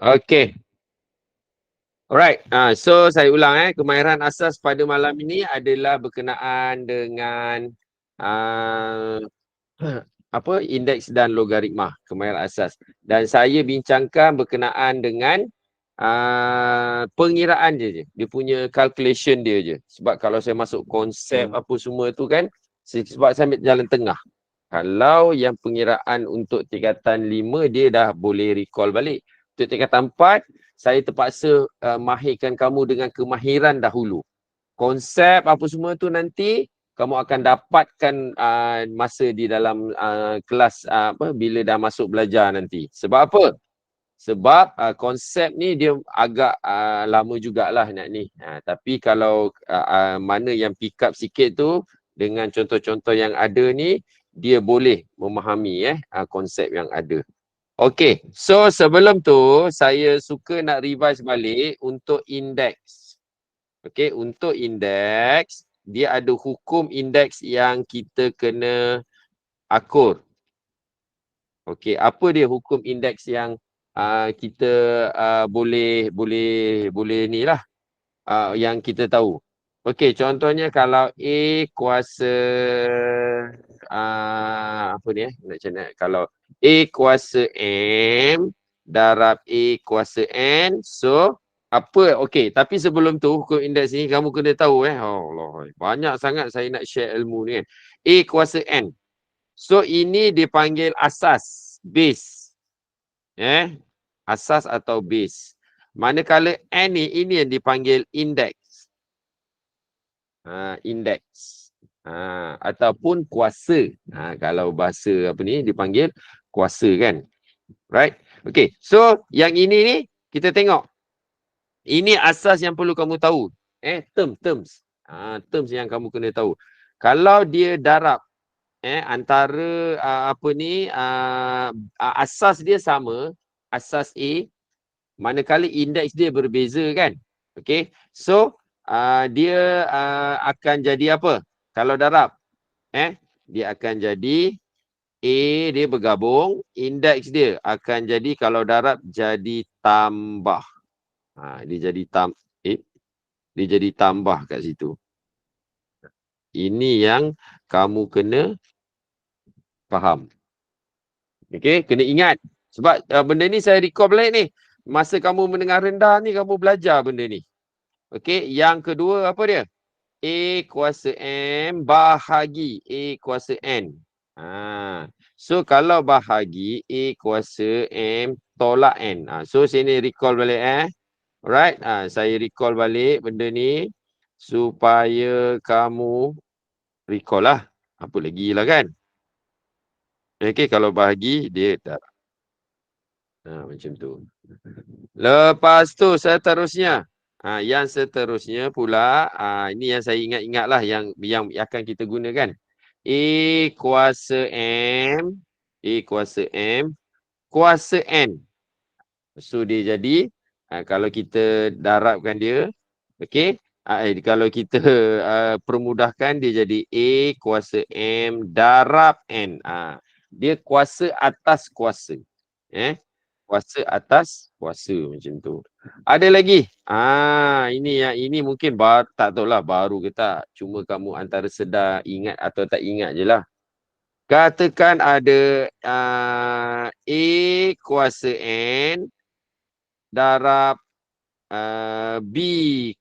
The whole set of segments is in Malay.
Okay. Alright. So saya ulang kemahiran asas pada malam ini adalah berkenaan dengan apa indeks dan logaritma kemahiran asas. Dan saya bincangkan berkenaan dengan pengiraan je. Dia punya calculation dia je. Sebab kalau saya masuk konsep apa semua tu kan, sebab saya ambil jalan tengah. Kalau yang pengiraan untuk tingkatan 5 dia dah boleh recall balik. Untuk tingkatan 4 saya terpaksa mahirkan kamu dengan kemahiran dahulu. Konsep apa semua tu nanti kamu akan dapatkan masa di dalam kelas bila dah masuk belajar nanti. Sebab apa? Sebab konsep ni dia agak lama jugalah nak ni. Tapi kalau mana yang pick up sikit tu dengan contoh-contoh yang ada ni, dia boleh memahami konsep yang ada. Okey, so sebelum tu saya suka nak revise balik untuk indeks. Okey, untuk indeks, dia ada hukum indeks yang kita kena akur. Okey, apa dia hukum indeks yang kita boleh ni lah yang kita tahu. Okey, contohnya kalau A kuasa apa ni nak macam mana? Kalau A kuasa M darab A kuasa N, so apa? Okey, tapi sebelum tu hukum indeks ni kamu kena tahu Allah, banyak sangat saya nak share ilmu ni kan. A kuasa N. So ini dipanggil asas, base. Asas atau base. Manakala N ni, ini yang dipanggil indeks. Indeks. Ataupun kuasa. Kalau bahasa apa ni dipanggil kuasa kan. Right? Okay. So yang ini ni kita tengok. Ini asas yang perlu kamu tahu. Terms. Terms yang kamu kena tahu. Kalau dia darab antara apa ni asas dia sama, asas A, manakala indeks dia berbeza kan. Okay. So dia akan jadi apa? Kalau darab dia akan jadi A dia bergabung, indeks dia akan jadi kalau darab jadi tambah. Dia jadi tambah kat situ. Ini yang kamu kena faham. Okay, kena ingat. Sebab benda ni saya recall balik ni. Masa kamu mendengar rendah ni, kamu belajar benda ni. Okay, yang kedua apa dia? A kuasa M bahagi A kuasa N. So kalau bahagi A kuasa M tolak N. So sini recall balik Alright, saya recall balik benda ni supaya kamu recall lah. Apa lagi lah kan? Okay, kalau bahagi dia dah. Macam tu. Lepas tu seterusnya. Yang seterusnya pula, ini yang saya ingat-ingat lah yang akan kita gunakan. A kuasa M, A kuasa M, kuasa N. So dia jadi, kalau kita darabkan dia, okay. Kalau kita permudahkan, dia jadi A kuasa M darab N. Dia kuasa atas kuasa. Kuasa atas kuasa macam tu. Ada lagi. Ini mungkin tak tahulah baru ke tak. Cuma kamu antara sedar ingat atau tak ingat je lah. Katakan ada A kuasa N darab B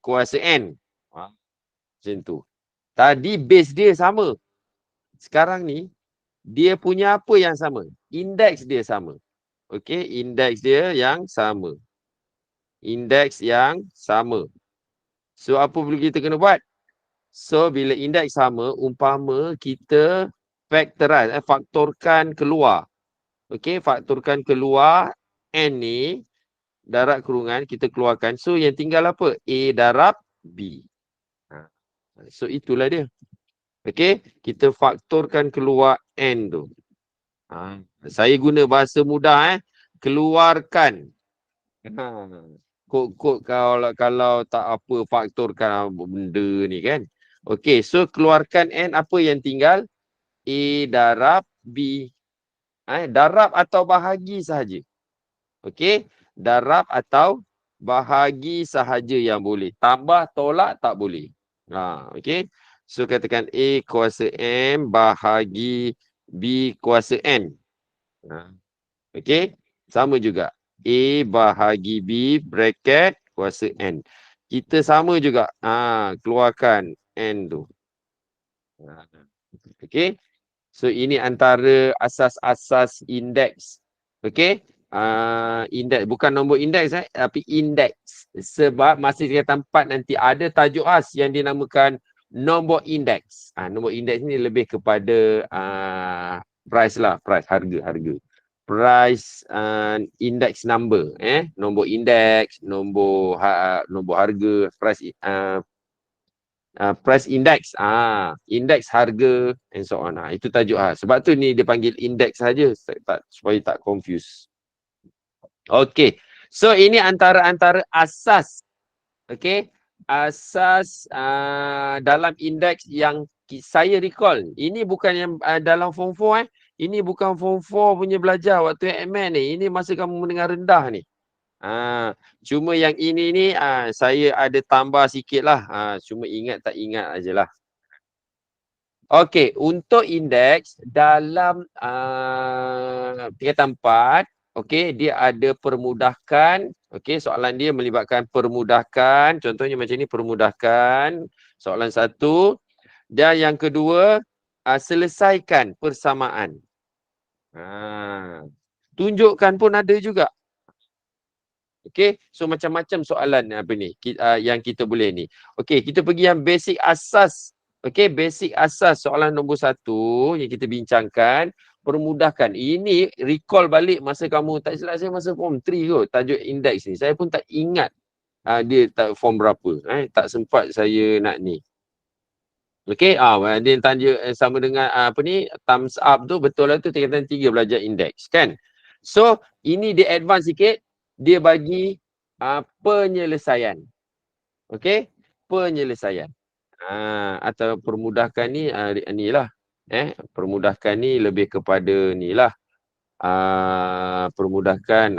kuasa N. Macam tu. Tadi base dia sama. Sekarang ni dia punya apa yang sama? Indeks dia sama. Okey, indeks dia yang sama. Indeks yang sama. So apa perlu kita kena buat? So bila indeks sama, umpama kita factorize, faktorkan keluar. Okey, faktorkan keluar N ni darab kurungan kita keluarkan. So yang tinggal apa? A darab B. So itulah dia. Okey, kita faktorkan keluar N tu. Saya guna bahasa mudah keluarkan. Kod kalau tak apa faktorkan benda ni kan. Okey, so keluarkan N, apa yang tinggal? A darab B. Darab atau bahagi sahaja. Okey, darab atau bahagi sahaja yang boleh. Tambah, tolak tak boleh. Okey. So katakan A kuasa M bahagi B kuasa N. Okey. Sama juga. A bahagi B bracket kuasa N. Kita sama juga. Keluarkan N tu. Okey. So ini antara asas-asas indeks. Okey. Indeks bukan nombor indeks tapi indeks. Sebab masa tingkatan 4 nanti ada tajuk khas yang dinamakan nombor indeks. Nombor indeks ni lebih kepada price lah, price, harga. Price index number, nombor indeks, nombor harga, price index, index harga and so on. Itu tajuk sebab tu ni dia panggil index saja supaya tak confuse. Okey. So ini antara asas, okey, asas dalam indeks yang saya recall. Ini bukan yang dalam form 4 Ini bukan form 4 punya belajar waktu MN ni. Ini masa kamu mendengar rendah ni. Cuma yang ini ni saya ada tambah sikit lah. Cuma ingat tak ingat ajalah. Okey, untuk indeks dalam tingkatan 4, okey, dia ada permudahkan. Okey, soalan dia melibatkan permudahkan. Contohnya macam ni, permudahkan. Soalan 1. Dan yang kedua, selesaikan persamaan. Tunjukkan pun ada juga. Okey, so macam-macam soalan yang kita boleh ni. Okey, kita pergi yang basic asas. Okey, basic asas soalan nombor 1 yang kita bincangkan, permudahkan. Ini recall balik masa kamu, tak silap saya masa form 3 kot, tajuk indeks ni. Saya pun tak ingat dia tak form berapa. Tak sempat saya nak ni. Okey, dia tanya sama dengan thumbs up tu, betul lah tu tingkatan 3 belajar indeks kan. So, ini dia advance sikit, dia bagi penyelesaian. Okey, penyelesaian. Atau permudahkan ni lah. Permudahkan ni lebih kepada ni lah. Permudahkan.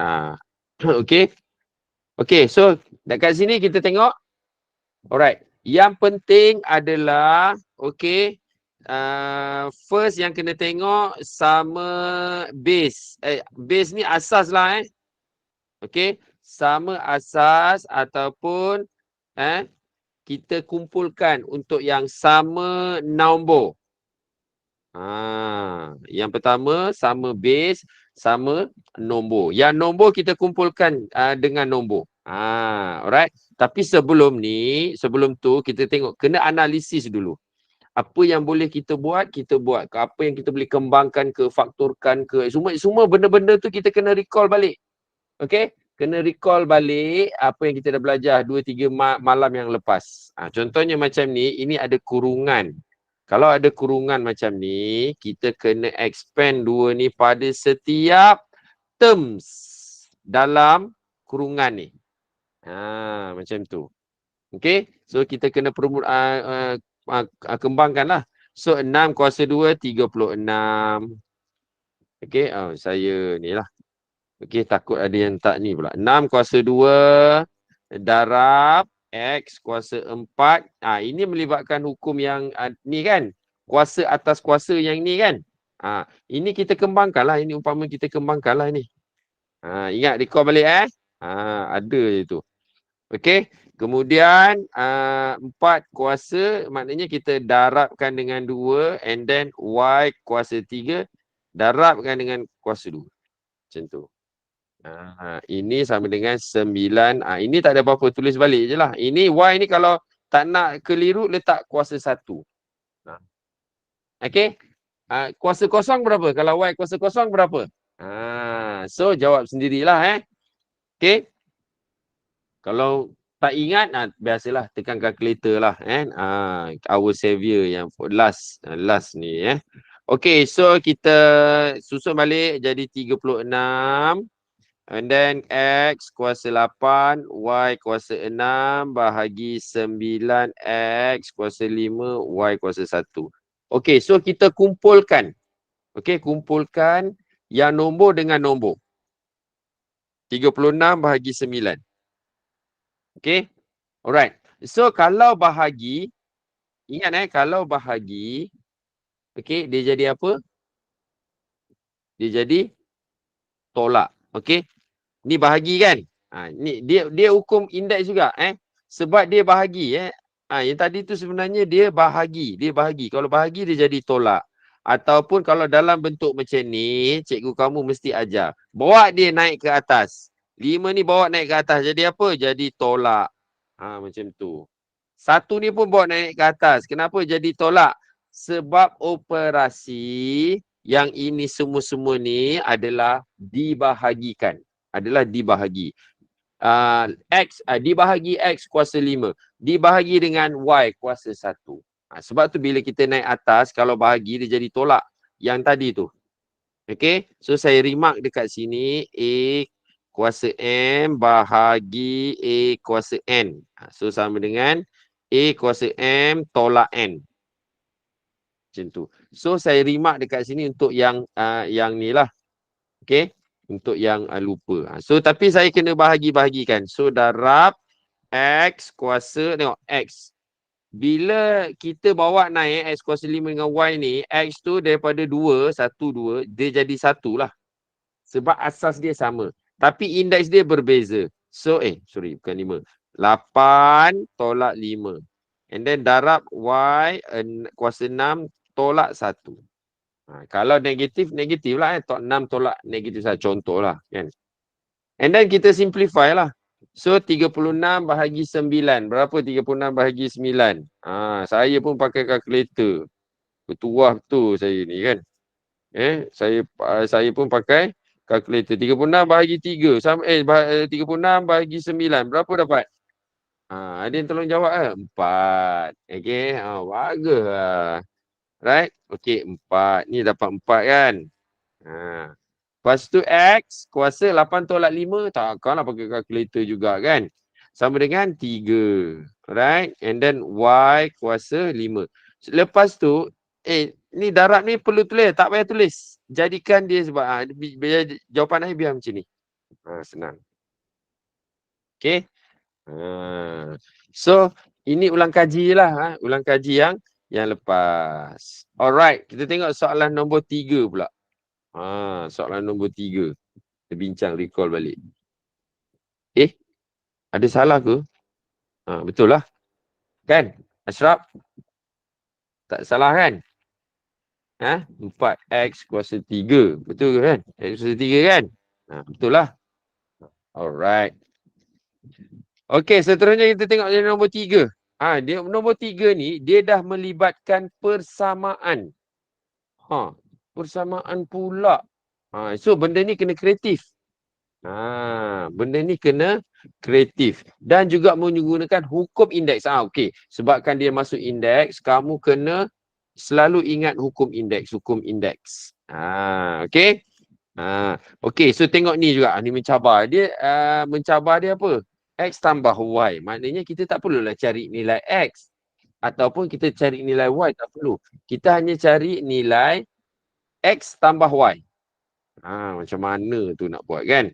Okey. Okey, so dekat sini kita tengok. Alright. Yang penting adalah, okey, first yang kena tengok sama base. Base ni asas lah okey, sama asas ataupun kita kumpulkan untuk yang sama nombor. Yang pertama sama base, sama nombor. Yang nombor kita kumpulkan dengan nombor. Alright. Tapi sebelum tu kita tengok, kena analisis dulu. Apa yang boleh kita buat, kita buat. Apa yang kita boleh kembangkan ke, faktorkan ke. Semua benda-benda tu kita kena recall balik. Okey? Kena recall balik apa yang kita dah belajar 2-3 malam yang lepas. Contohnya macam ni, ini ada kurungan. Kalau ada kurungan macam ni, kita kena expand 2 ni pada setiap terms dalam kurungan ni. Macam tu. Okey? So kita kena kembangkan lah. So 6 kuasa 2, 36. Okey? Saya ni lah. Okey, takut ada yang tak ni pula. 6 kuasa 2 darab X kuasa 4. Ini melibatkan hukum yang ni kan. Kuasa atas kuasa yang ni kan. Ini kita kembangkan lah. Ini umpama kita kembangkan lah ni. Ingat, recall balik ada je tu. Okey. Kemudian 4 kuasa maknanya kita darabkan dengan 2 and then Y kuasa 3 darabkan dengan kuasa 2. Macam tu. Ini sama dengan 9. Ini tak ada apa-apa, tulis balik je lah. Ini Y ni kalau tak nak keliru, letak kuasa 1. Okey. Kuasa kosong berapa? Kalau Y kuasa kosong berapa? So jawab sendirilah Okey. Kalau tak ingat, biasalah tekan calculator lah our savior yang last ni Okey, so kita susun balik jadi 36. And then X kuasa 8, Y kuasa 6 bahagi 9, X kuasa 5, Y kuasa 1. Okey, so kita kumpulkan. Okey, kumpulkan yang nombor dengan nombor. 36 bahagi 9. Okay. Alright. So, kalau bahagi, ingat kalau bahagi, okay, dia jadi apa? Dia jadi tolak. Okay. Ni bahagi kan? Ni dia hukum indeks juga. Sebab dia bahagi. Yang tadi tu sebenarnya dia bahagi. Dia bahagi. Kalau bahagi dia jadi tolak. Ataupun kalau dalam bentuk macam ni, cikgu kamu mesti ajar. Bawa dia naik ke atas. 5 ni bawa naik ke atas. Jadi apa? Jadi tolak. Macam tu. 1 ni pun bawa naik ke atas. Kenapa jadi tolak? Sebab operasi yang ini semua-semua ni adalah dibahagikan. Adalah dibahagi. X dibahagi X kuasa 5. Dibahagi dengan Y kuasa 1. Sebab tu bila kita naik atas, kalau bahagi dia jadi tolak. Yang tadi tu. Okay. So saya remark dekat sini. A kuasa M bahagi A kuasa N. So sama dengan A kuasa M tolak N. Macam tu. So saya remark dekat sini untuk yang ni lah. Okay. Untuk yang lupa. So tapi saya kena bahagi-bahagikan. So darab X kuasa, tengok X. Bila kita bawa naik X kuasa 5 dengan Y ni, X tu daripada 2, 1, 2, dia jadi 1 lah. Sebab asas dia sama. Tapi indeks dia berbeza. So, bukan 5. 8 tolak 5. And then darab Y kuasa 6 tolak 1. Kalau negatif lah. 6 tolak negatif 1. Contoh lah. Kan? And then kita simplify lah. So, 36 bahagi 9. Berapa 36 bahagi 9? Saya pun pakai kalkulator. Bertuah betul saya ni kan. Saya pun pakai kalkulator. 36 bahagi 3. 36 bahagi 9. Berapa dapat? Ada yang tolong jawab lah. 4. Okay. Bagus lah. Right? Okay, 4. Ni dapat 4 kan? Lepas tu X kuasa 8 tolak 5. Takkanlah pakai kalkulator juga kan? Sama dengan 3. Right? And then Y kuasa 5. Lepas tu, ni darab ni perlu tulis. Tak payah tulis. Jadikan dia sebab jawapan saya biar macam ni. Senang. Okay? So, ini ulang kaji lah. Ulang kaji yang lepas. Alright. Kita tengok soalan nombor 3 pula. Soalan nombor 3. Kita bincang, recall balik. Ada salah ke? Betul lah. Kan? Ashraf? Tak salah kan? 4X kuasa 3. Betul ke kan? X kuasa 3 kan? Betul lah. Alright. Okey, seterusnya kita tengok yang nombor 3. Dia nombor 3 ni, dia dah melibatkan persamaan. Persamaan pula. So, benda ni kena kreatif. Benda ni kena kreatif. Dan juga menggunakan hukum indeks. Okey. Sebabkan dia masuk indeks, kamu kena selalu ingat hukum indeks. Hukum indeks. Okey. Okey. So, tengok ni juga. Ni mencabar. Dia mencabar dia apa? X tambah Y. Maknanya kita tak perlulah cari nilai X. Ataupun kita cari nilai Y. Tak perlu. Kita hanya cari nilai X tambah Y. Macam mana tu nak buat kan?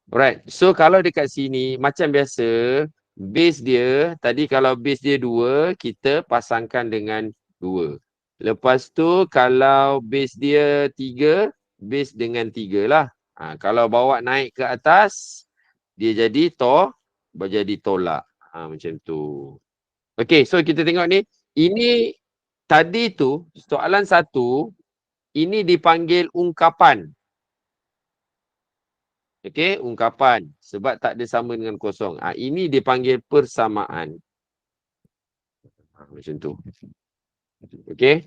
Alright, so kalau dekat sini macam biasa, base dia, tadi kalau base dia 2, kita pasangkan dengan 2. Lepas tu kalau base dia 3, base dengan 3 lah. Kalau bawa naik ke atas, dia jadi berjadi tolak. Macam tu. Okay, so kita tengok ni. Ini tadi tu, soalan 1, ini dipanggil ungkapan. Okey, ungkapan. Sebab tak ada sama dengan kosong. Ini dipanggil persamaan. Macam tu. Okey.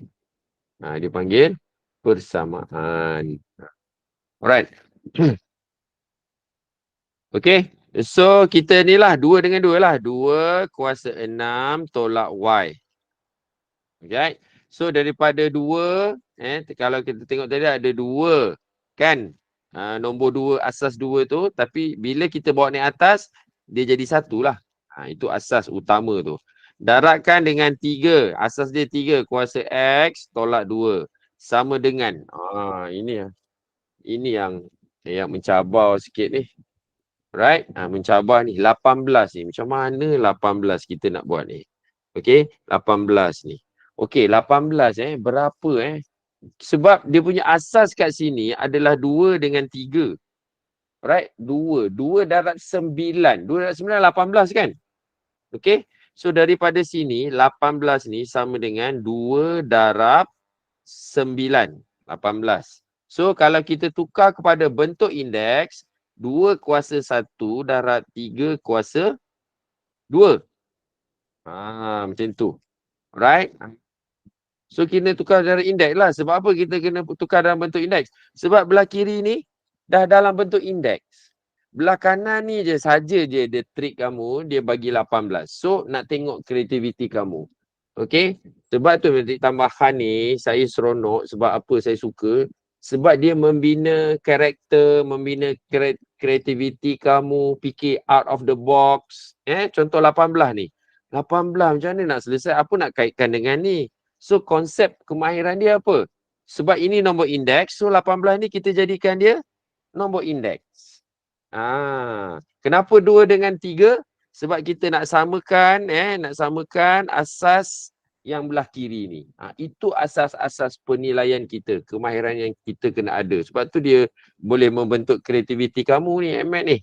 Dipanggil persamaan. Alright. Okey. So, kita ni lah 2 dengan 2 lah. 2 kuasa 6 tolak Y. Okay. So, daripada 2, kalau kita tengok tadi ada 2. Kan? Nombor 2, asas 2 tu. Tapi bila kita bawa naik atas, dia jadi 1 lah. Itu asas utama tu. Darabkan dengan 3. Asas dia 3. Kuasa X tolak 2. Sama dengan. Ini yang Saya mencabar sikit ni. Right? Mencabar ni. 18 ni. Macam mana 18 kita nak buat ni? Okay? 18 ni. Okay, 18 berapa Sebab dia punya asas kat sini adalah 2 dengan 3. Right? 2. 2 darab 9. 2 darab 9, 18 kan? Okay? So, daripada sini, 18 ni sama dengan 2 darab 9. 18. So, kalau kita tukar kepada bentuk indeks, 2 kuasa 1 darab 3 kuasa 2. Macam tu. Right? So, kita tukar dalam indeks lah. Sebab apa kita kena tukar dalam bentuk indeks? Sebab belah kiri ni dah dalam bentuk indeks. Belah kanan ni je saja je dia trick kamu, dia bagi 18. So, nak tengok kreativiti kamu. Okay? Sebab tu nanti tambahan ni, saya seronok. Sebab apa saya suka? Sebab dia membina karakter, membina kreativiti kamu, fikir out of the box. Contoh 18 ni. 18 macam mana nak selesai? Apa nak kaitkan dengan ni? So, konsep kemahiran dia apa? Sebab ini nombor indeks. So, 18 ni kita jadikan dia nombor indeks. Kenapa 2 dengan 3? Sebab kita nak samakan, asas yang belah kiri ni. Itu asas-asas penilaian kita. Kemahiran yang kita kena ada. Sebab tu dia boleh membentuk kreativiti kamu ni, Ahmad ni.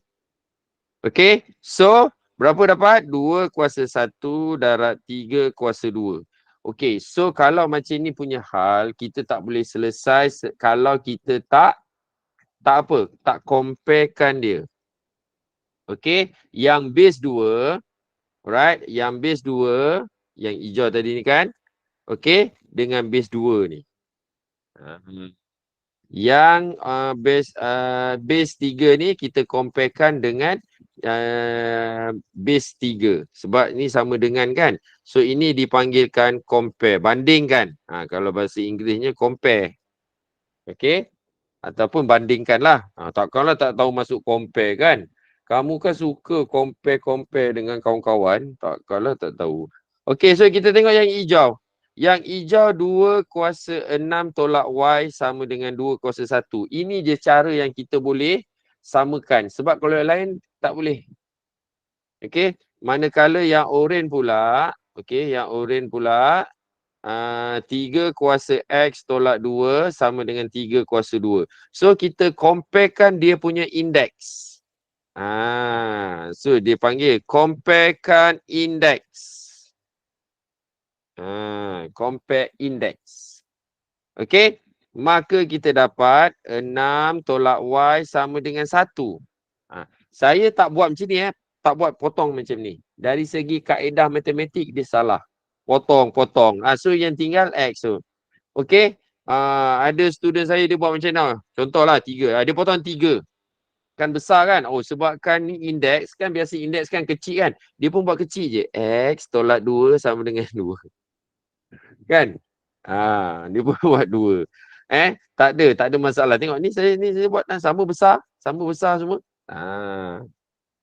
Okay? So, berapa dapat? 2 kuasa 1 darab 3 kuasa 2. Okay, so kalau macam ni punya hal, kita tak boleh selesai kalau kita tak comparekan dia. Okay, yang base 2, right, yang base 2, yang hijau tadi ni kan, okay, dengan base 2 ni. Yang base 3 ni kita comparekan dengan base 3. Sebab ni sama dengan kan. So ini dipanggilkan compare. Bandingkan. Kalau bahasa Inggerisnya compare. Okay. Ataupun bandingkan lah. Takkanlah tak tahu masuk compare kan. Kamu kan suka compare dengan kawan-kawan. Takkanlah tak tahu. Okay, so kita tengok yang hijau. Yang hijau 2 kuasa 6 tolak Y sama dengan 2 kuasa 1. Ini je cara yang kita boleh samakan. Sebab kalau yang lain tak boleh. Okay. Manakala yang oren pula. Okay. Yang oren pula. 3 kuasa X tolak 2 sama dengan 3 kuasa 2. So kita comparekan dia punya indeks. So dia panggil comparekan indeks. Compare index. Okay. Maka kita dapat 6 tolak Y sama dengan 1. Saya tak buat macam ni. Tak buat potong macam ni. Dari segi kaedah matematik dia salah. Potong. So yang tinggal X tu. Okay. Ada student saya dia buat macam mana. Contohlah 3. Dia potong 3. Kan besar kan. Sebabkan ni indeks kan. Biasa indeks kan kecil kan. Dia pun buat kecil je. X tolak 2 sama dengan 2. Kan? Dia pun buat 2. Tak ada masalah. Tengok ni saya buat sama besar semua.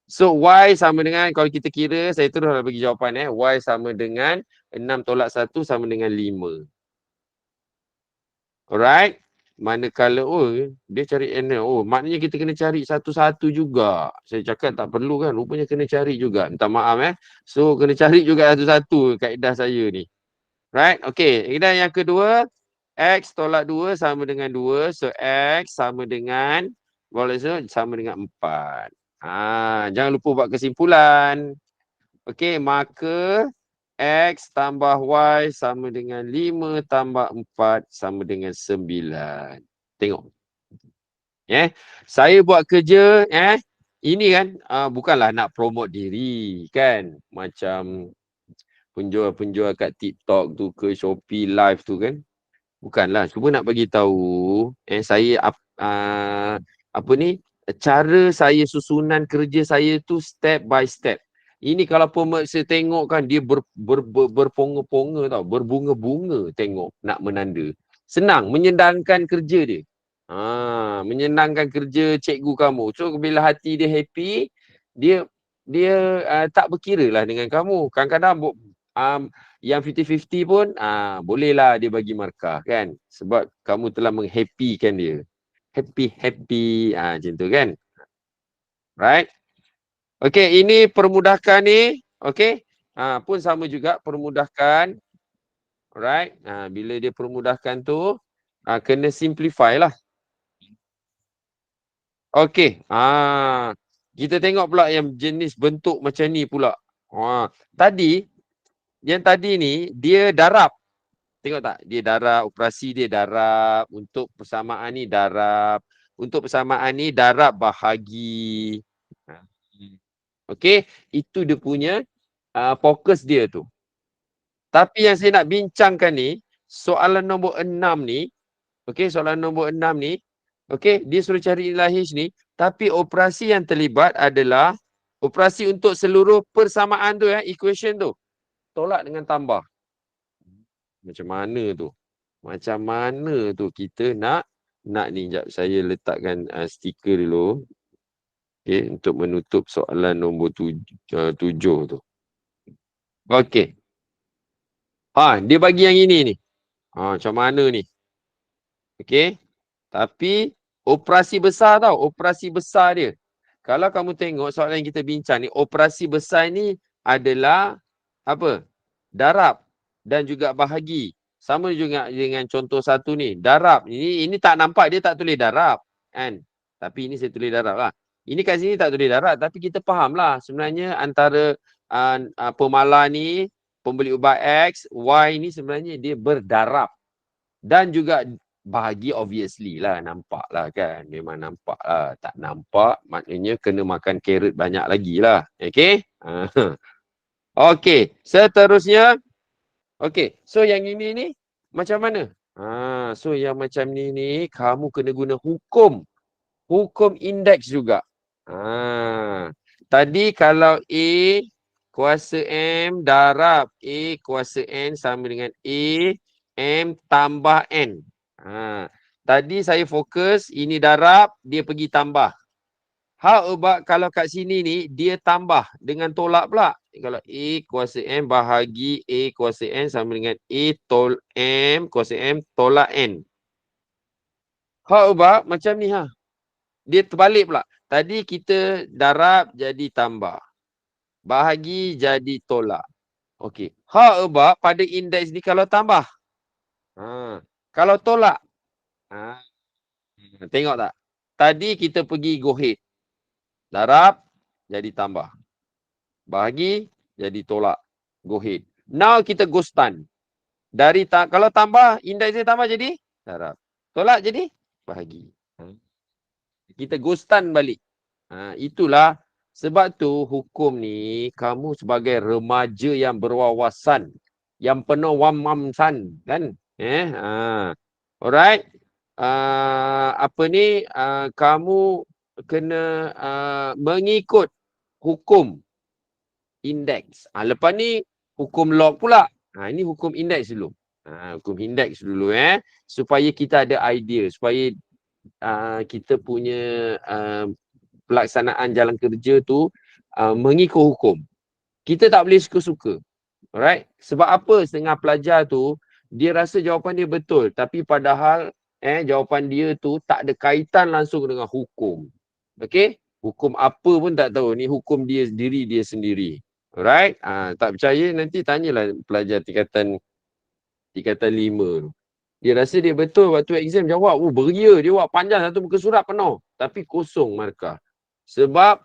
So Y sama dengan, kalau kita kira, saya terus dah bagi jawapan. Y sama dengan 6 tolak 1 sama dengan 5. Alright? Manakala, dia cari N. Maknanya kita kena cari satu-satu juga. Saya cakap tak perlu kan. Rupanya kena cari juga. Minta maaf So, kena cari juga satu-satu kaedah saya ni. Right? Okay. Kaedah yang kedua. X tolak 2 sama dengan 2. So, X sama dengan, sama dengan 4. Jangan lupa buat kesimpulan. Okey, maka X tambah Y sama dengan 5 tambah 4 sama dengan 9. Tengok. Saya buat kerja, ini kan, bukanlah nak promote diri kan. Macam penjual-penjual kat TikTok tu ke Shopee Live tu kan. Bukanlah, cuma nak bagi tahu saya cara saya susunan kerja saya tu step by step. Ini kalau pemeriksa tengok kan dia berponga-ponga tau, berbunga-bunga tengok nak menanda. Senang menyenangkan kerja dia. Menyenangkan kerja cikgu kamu. So bila hati dia happy, dia tak berkira lah dengan kamu. Kadang-kadang yang 50-50 pun bolehlah dia bagi markah kan. Sebab kamu telah menghappykan dia. happy. Macam tu kan. Right? Okay, ini permudahkan ni. Okay. Pun sama juga permudahkan. Alright. Bila dia permudahkan tu, kena simplify lah. Okay. Kita tengok pula yang jenis bentuk macam ni pula. Yang tadi ni, dia darab. Tengok tak? Dia darab, operasi dia darab. Untuk persamaan ni darab. Untuk persamaan ni darab bahagi. Okay. Itu dia punya fokus dia tu. Tapi yang saya nak bincangkan ni, soalan nombor 6 ni, okey, soalan nombor 6 ni, okey, dia suruh cari nilai H ni, tapi operasi yang terlibat adalah operasi untuk seluruh persamaan tu, equation tu. Tolak dengan tambah. Macam mana tu? Macam mana tu kita nak ni? Sekejap, saya letakkan stiker dulu. Okey, untuk menutup soalan nombor 7 tu. Okey. Dia bagi yang ini ni. Macam mana ni? Okey. Tapi operasi besar tau. Operasi besar dia. Kalau kamu tengok soalan yang kita bincang ni, operasi besar ni adalah apa? Darab dan juga bahagi. Sama juga dengan contoh satu ni. Darab. Ini tak nampak dia tak tulis darab. Kan? Tapi ini saya tulis darab lah. Ini kat sini tak tulis darab. Tapi kita faham lah. Sebenarnya antara pemalar ni, pembeli ubat X, Y ni sebenarnya dia berdarab. Dan juga bahagi obviously lah, nampak lah kan. Memang nampak lah. Tak nampak maknanya kena makan carrot banyak lagi lah. Okay. Okay. Seterusnya. Okay. So yang ini ni macam mana? So yang macam ni kamu kena guna hukum. Hukum indeks juga. Tadi kalau A kuasa M darab A kuasa N sama dengan A M tambah N. Tadi saya fokus ini darab, dia pergi tambah. How about kalau kat sini ni dia tambah dengan tolak pula. Kalau A kuasa M bahagi A kuasa N sama dengan A M kuasa M tolak N. How about macam ni Dia terbalik pula. Tadi kita darab jadi tambah. Bahagi jadi tolak. Okey. How about pada indeks ni kalau tambah? Kalau tolak? Tengok tak? Tadi kita pergi go ahead. Darab jadi tambah. Bahagi jadi tolak. Go ahead. Now kita go stand. Kalau tambah, indeks dia tambah jadi darab. Tolak jadi bahagi. Kita go stand balik. Itulah sebab tu hukum ni kamu sebagai remaja yang berwawasan, yang penuh wamamsan kan? Alright. Kamu kena mengikut hukum indeks. Lepas ni hukum log pula. Ini hukum indeks dulu. Hukum indeks dulu supaya kita ada idea, supaya kita punya pelaksanaan jalan kerja tu mengikut hukum. Kita tak boleh suka-suka. Alright? Sebab apa setengah pelajar tu dia rasa jawapan dia betul tapi padahal jawapan dia tu tak ada kaitan langsung dengan hukum. Okey? Hukum apa pun tak tahu. Ni hukum dia sendiri. Alright? Tak percaya nanti tanyalah pelajar tingkatan 5 tu. Dia rasa dia betul waktu exam jawab. Beria dia buat panjang satu muka surat penuh. Tapi kosong markah. Sebab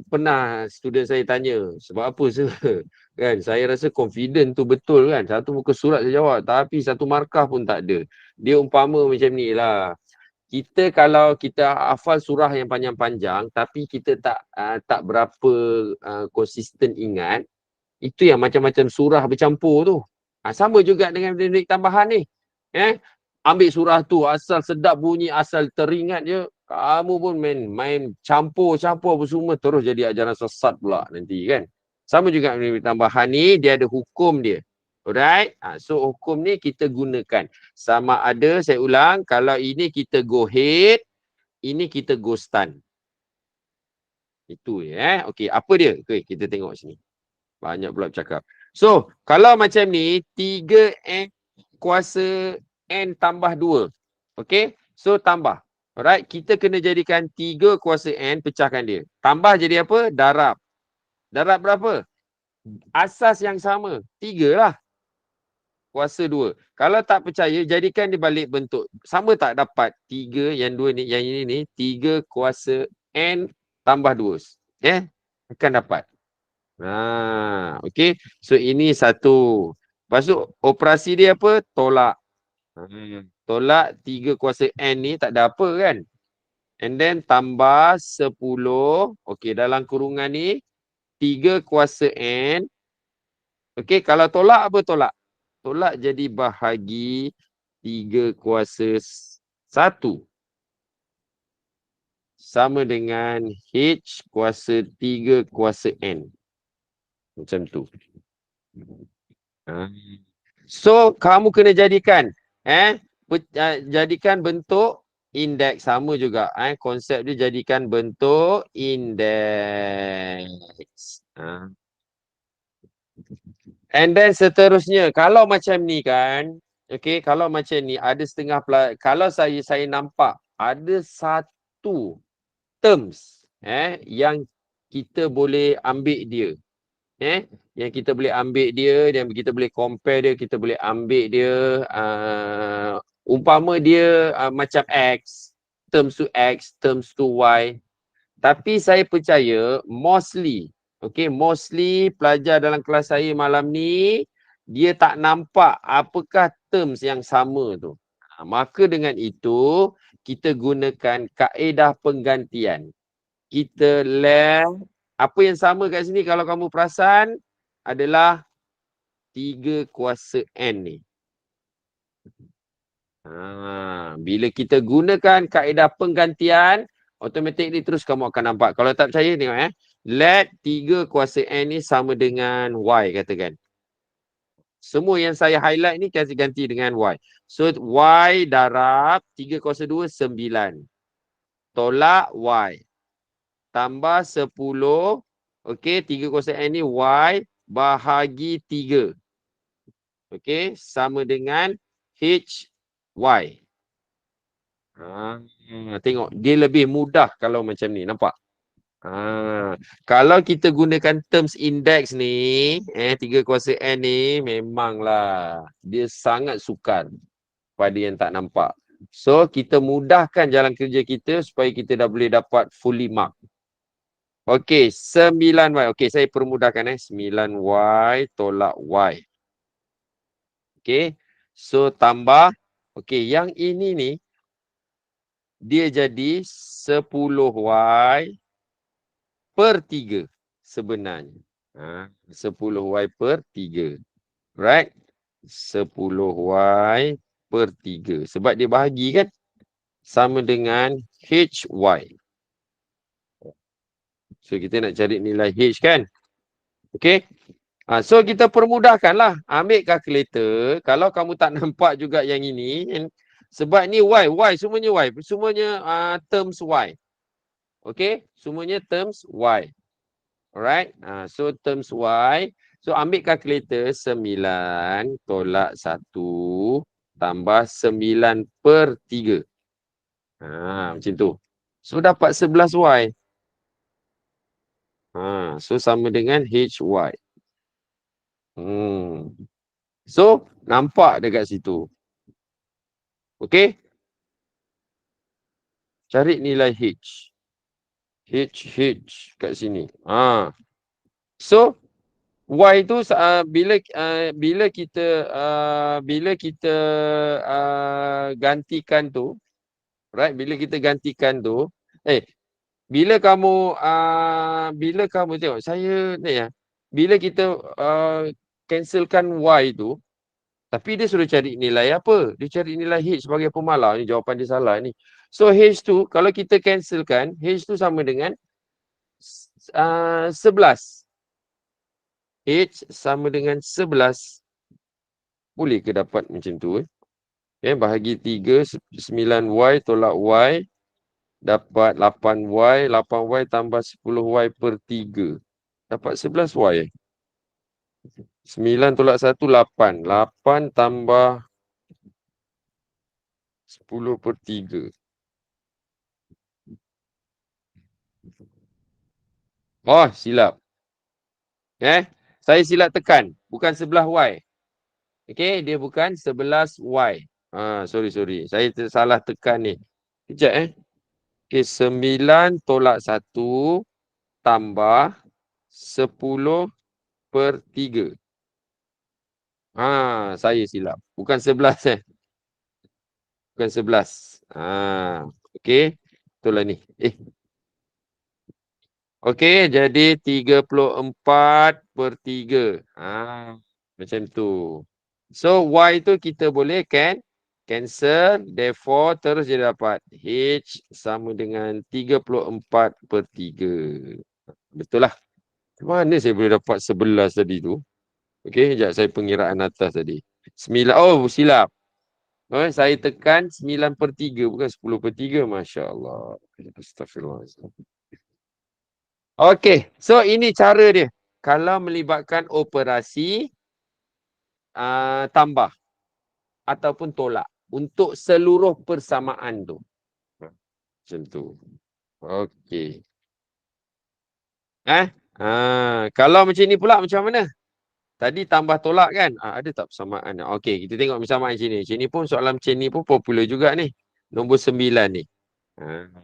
pernah student saya tanya. Sebab apa kan? Saya rasa confident tu betul kan. Satu muka surat saya jawab. Tapi satu markah pun tak ada. Dia umpama macam ni lah. Kita kalau kita hafal surah yang panjang-panjang. Tapi kita tak berapa konsisten ingat. Itu yang macam-macam surah bercampur tu. Sama juga dengan dedik tambahan ni. Ambil surah tu, asal sedap bunyi, asal teringat je. Kamu pun main campur-campur apa semua. Terus jadi ajaran sesat pula nanti kan. Sama juga dengan dedik tambahan ni, dia ada hukum dia. Alright. So hukum ni kita gunakan. Sama ada, saya ulang, kalau ini kita go ahead, ini kita go stand. Itu Okey, apa dia? Okay, kita tengok sini. Banyak pula bercakap. So, kalau macam ni, 3N kuasa N tambah 2. Okey? So tambah. Alright, kita kena jadikan 3 kuasa N, pecahkan dia. Tambah jadi apa? Darab. Darab berapa? Asas yang sama. 3 lah. Kuasa 2. Kalau tak percaya, jadikan dia balik bentuk. Sama tak dapat 3, yang 2 ni, yang ini ni, 3 kuasa N tambah 2. Akan dapat. Okay. So ini satu. Lepas tu operasi dia apa? Tolak. Tolak 3 kuasa N ni tak ada apa kan? And then tambah 10. Okay, dalam kurungan ni 3 kuasa N. Okay, kalau tolak apa tolak? Tolak jadi bahagi 3 kuasa 1. Sama dengan H kuasa 3 kuasa N. Macam tu. So, kamu kena jadikan. Jadikan bentuk indeks. Sama juga. Konsep dia jadikan bentuk indeks. And then seterusnya. Kalau macam ni kan. Okay, kalau macam ni. Ada setengah. Kalau saya nampak. Ada satu terms. Yang kita boleh ambil dia. Yang kita boleh ambil dia dan kita boleh compare dia, kita boleh ambil dia umpama dia macam X, terms to X, terms to Y. Tapi saya percaya mostly pelajar dalam kelas saya malam ni dia tak nampak apakah terms yang sama tu. Maka dengan itu kita gunakan kaedah penggantian. Kita left apa yang sama kat sini kalau kamu perasan adalah 3 kuasa N ni. Bila kita gunakan kaedah penggantian, automatik ni terus kamu akan nampak. Kalau tak percaya tengok Let 3 kuasa N ni sama dengan Y katakan. Semua yang saya highlight ni kasih ganti dengan Y. So Y darab 3 kuasa 2 9. Tolak Y. Tambah 10. Okey, 3 kuasa N ni Y bahagi 3. Okey, sama dengan HY. Tengok, dia lebih mudah kalau macam ni, nampak? Kalau kita gunakan terms index ni, 3 kuasa N ni, memanglah dia sangat sukar pada yang tak nampak. So, kita mudahkan jalan kerja kita supaya kita dah boleh dapat fully mark. Okey, 9Y. Okey, saya permudahkan 9Y tolak Y. Okey. So tambah. Okey, yang ini ni dia jadi 10Y per 3 sebenarnya. 10Y per 3. Right? 10Y per 3. Sebab dia bahagi kan? Sama dengan HY. So kita nak cari nilai H kan? Okey. So kita permudahkanlah. Ambil kalkulator. Kalau kamu tak nampak juga yang ini. Sebab ni Y. Semuanya Y. Semuanya terms Y. Okey. Semuanya terms Y. Alright. So terms Y. So ambil kalkulator. 9 tolak 1 tambah 9 per 3. Macam tu. So dapat 11Y. So sama dengan HY. So, nampak dekat situ. Okey? Cari nilai H. H kat sini. So, Y tu bila kita gantikan tu, right? Bila kita gantikan tu, bila kamu tengok saya ni bila kita cancelkan Y tu, tapi dia suruh cari nilai apa? Dia cari nilai H sebagai pemalar. Ni jawapan dia salah ni. So H tu kalau kita cancelkan, H tu sama dengan 11. H sama dengan 11. Boleh ke dapat macam tu? Bahagi 3, 9Y tolak Y. Dapat 8Y. 8Y tambah 10Y per 3. Dapat 11Y. 9 tolak 1, 8. 8 tambah 10/3. Oh, silap. Saya silap tekan. Bukan sebelah Y. Okay, dia bukan 11 Y. Sorry. Saya salah tekan ni. Sekejap Okay, 9 tolak 1 tambah 10/3. Saya silap. Bukan 11 Bukan 11. Okay. Betul lah ni. Okay, jadi 34/3. Macam tu. So, Y tu kita boleh cancel. Therefore, terus dia dapat H sama dengan 34/3. Betul lah. Mana saya boleh dapat 11 tadi tu? Okay, sekejap saya pengiraan atas tadi. 9. Oh, silap. Saya tekan 9/3 bukan 10/3. Masya Allah. Astaghfirullah. Okay, so ini cara dia. Kalau melibatkan operasi tambah ataupun tolak untuk seluruh persamaan tu. Macam tu. Okay. Kalau macam ni pula macam mana? Tadi tambah tolak kan? Ada tak persamaan? Okay, kita tengok persamaan sini. Sini pun soalan macam ni pun popular juga ni. Nombor 9 ni.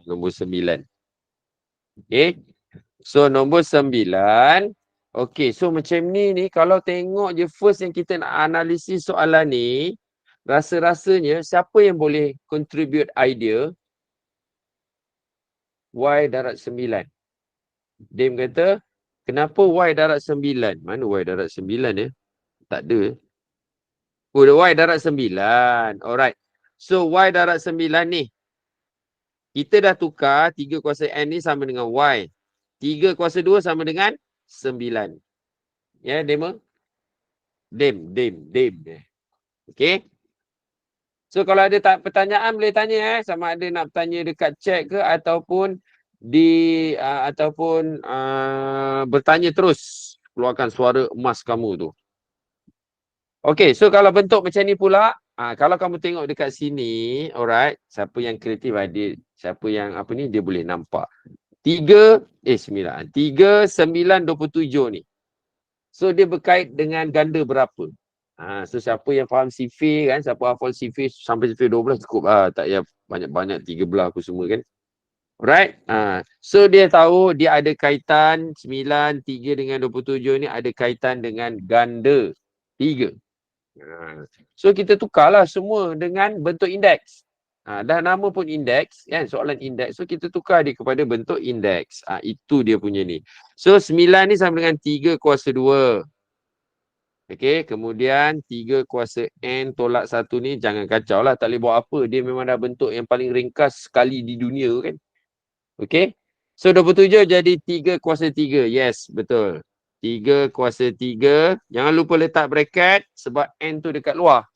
Nombor 9. Okay. So, nombor 9. Okay, so macam ni kalau tengok je first yang kita nak analisis soalan ni, rasa-rasanya siapa yang boleh contribute idea? Y darab 9. Dim kata, kenapa Y darab 9? Mana Y darab 9 ya? Tak ada. Oh, Y darab 9. Alright. So, Y darab 9 ni. Kita dah tukar 3 kuasa N ni sama dengan Y. 3 kuasa 2 sama dengan 9. Ya, Dema? Dim. Okay. So, kalau ada pertanyaan boleh tanya sama ada nak bertanya dekat chat ke ataupun bertanya terus. Keluarkan suara emas kamu tu. Okay, so kalau bentuk macam ni pula, kalau kamu tengok dekat sini, alright, siapa yang kreatif siapa yang dia boleh nampak. 3, 9. 3, 9, 27 ni. So, dia berkait dengan ganda berapa? So, siapa yang faham sifir kan, siapa hafal sifir sampai sifir 12 cukup lah. Tak payah banyak-banyak 13 apa semua kan. Alright. So, dia tahu dia ada kaitan 9, 3 dengan 27 ni ada kaitan dengan ganda 3. So, kita tukarlah semua dengan bentuk indeks. Dah nama pun indeks, kan? Soalan indeks. So, kita tukar dia kepada bentuk indeks. Itu dia punya ni. So, 9 ni sama dengan 3 kuasa 2. Okey, kemudian 3 kuasa N tolak 1 ni jangan kacau lah. Tak boleh buat apa. Dia memang dah bentuk yang paling ringkas sekali di dunia kan. Okey. So 27 jadi 3 kuasa 3. Yes, betul. 3 kuasa 3. Jangan lupa letak bracket sebab N tu dekat luar.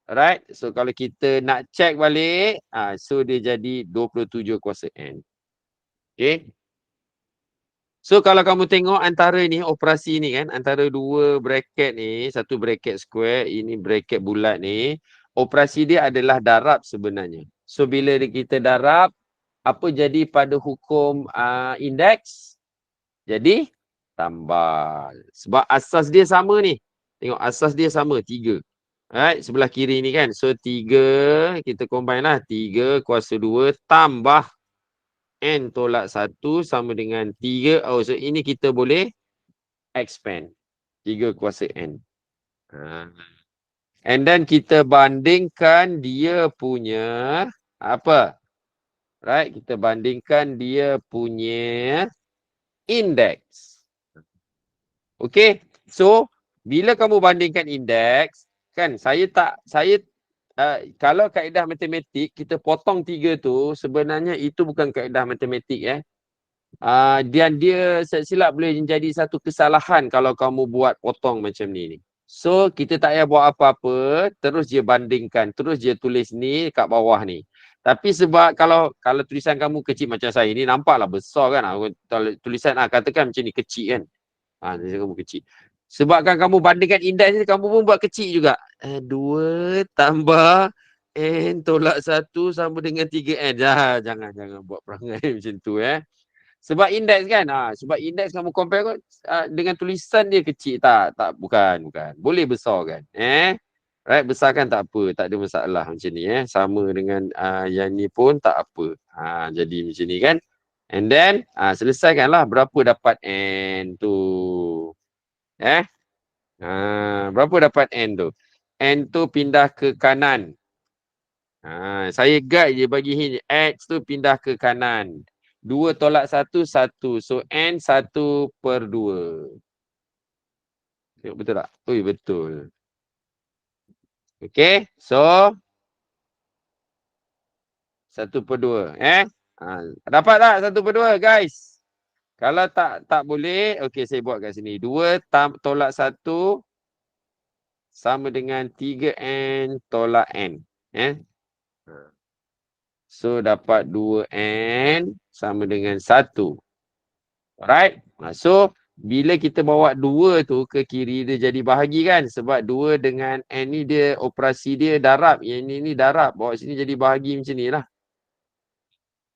Alright. So kalau kita nak check balik. So dia jadi 27 kuasa N. Okey. So kalau kamu tengok antara ni operasi ni kan, antara dua bracket ni, satu bracket square, ini bracket bulat ni, operasi dia adalah darab sebenarnya. So bila kita darab, apa jadi pada hukum indeks? Jadi tambah. Sebab asas dia sama ni. Tengok asas dia sama, 3. Alright, sebelah kiri ni kan. So 3, kita combine lah. 3 kuasa 2 tambah N tolak 1 sama dengan 3. So ini kita boleh expand. 3 kuasa N. And then kita bandingkan dia punya apa? Right? Kita bandingkan dia punya indeks. Okay. So, bila kamu bandingkan indeks, kan kalau kaedah matematik, kita potong 3 tu, sebenarnya itu bukan kaedah matematik dan dia silap boleh menjadi satu kesalahan kalau kamu buat potong macam ni. So, kita tak payah buat apa-apa, terus je bandingkan, terus je tulis ni kat bawah ni. Tapi sebab kalau tulisan kamu kecil macam saya ni, nampaklah besar kan. Tulisan katakan macam ni, kecil kan. Tulisan kamu kecil. Sebabkan kamu bandingkan indeks ni, kamu pun buat kecil juga. 2 tambah N tolak 1 sama dengan 3N. Jangan buat perangai macam tu Sebab indeks kan. Sebab indeks kamu compare dengan tulisan dia kecil. Bukan. Boleh besar kan. Right, besar kan tak apa. Tak ada masalah macam ni Sama dengan yang ni pun tak apa. Jadi macam ni kan. And then, selesaikanlah berapa dapat N tu. Berapa dapat N tu? N tu pindah ke kanan. Saya guide je bagi hint. X tu pindah ke kanan. 2 tolak 1, 1. So, N 1/2. Tengok betul tak? Ui, betul. Okay. So, 1/2. Dapat tak 1/2, guys? Kalau tak boleh, okay, saya buat kat sini. 2 tolak 1 sama dengan 3N tolak N. So, dapat 2N sama dengan 1. Alright. So, bila kita bawa 2 tu ke kiri, dia jadi bahagi kan? Sebab 2 dengan N ni dia operasi dia darab. Yang ni darab. Bawa sini jadi bahagi macam ni lah.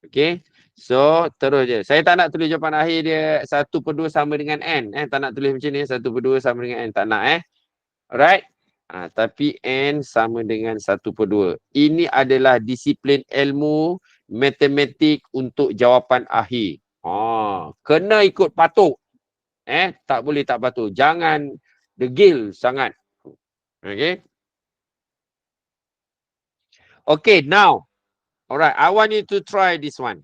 Okay. So, terus je. Saya tak nak tulis jawapan akhir dia 1/2 sama dengan N. Tak nak tulis macam ni. 1/2 sama dengan N. Tak nak Alright. Tapi N sama dengan 1/2. Ini adalah disiplin ilmu matematik untuk jawapan akhir. Kena ikut patut. Tak boleh tak patut. Jangan degil sangat. Okay. Okay, now. Alright, I want you to try this one.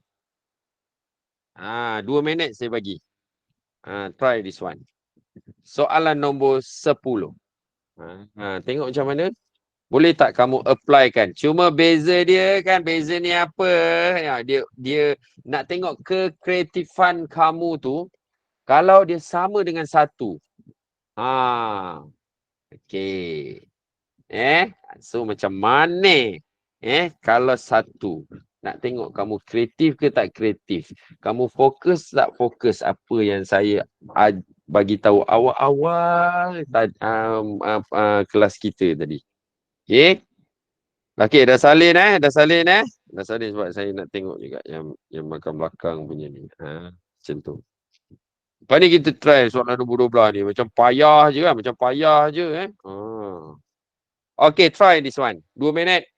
2 minit saya bagi. Try this one. Soalan nombor 10. Tengok macam mana. Boleh tak kamu apply kan? Cuma beza dia kan, beza ni apa? Dia nak tengok kekreatifan kamu tu. Kalau dia sama dengan 1. Okay. So macam mana? Kalau 1. Nak tengok kamu kreatif ke tak kreatif. Kamu fokus tak fokus apa yang saya bagi tahu awal-awal kelas kita tadi. Okay. Okay, dah salin Dah salin Dah salin sebab saya nak tengok juga yang belakang punya ni. Macam tu. Lepas ni kita try soalan nombor 12 ni. Macam payah je kan. Macam payah je Okay, try this one. 2 minit.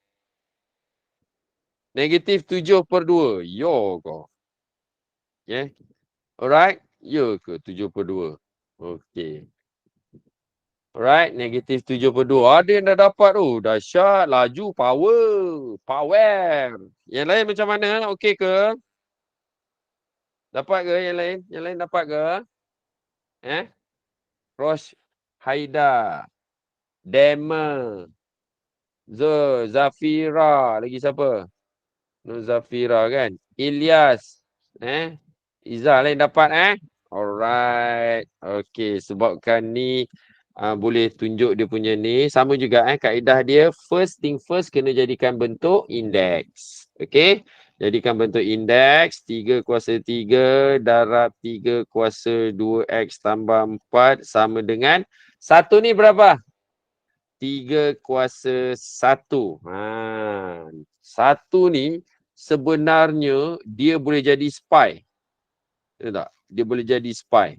-7/2. Yo kau. Okay. Alright. Yo ke 7/2. Okay. Alright, -7/2. Ada yang dah dapat tu. Dahsyat, laju, power. Yang lain macam mana? Okey ke? Dapat ke yang lain? Yang lain dapat ke? Rosh Haida. Dema. Zafira. Lagi siapa? Nur Zafira kan? Ilyas. Izzah lain dapat Alright. Okey, sebabkan ni boleh tunjuk dia punya ni. Sama juga kaedah dia. First thing first kena jadikan bentuk indeks. Okey. Jadikan bentuk indeks. 3/3 darab 3/2x tambah 4 sama dengan 1 ni berapa? 3/1. 1 ni sebenarnya dia boleh jadi spy. Tahu tak? Dia boleh jadi spy.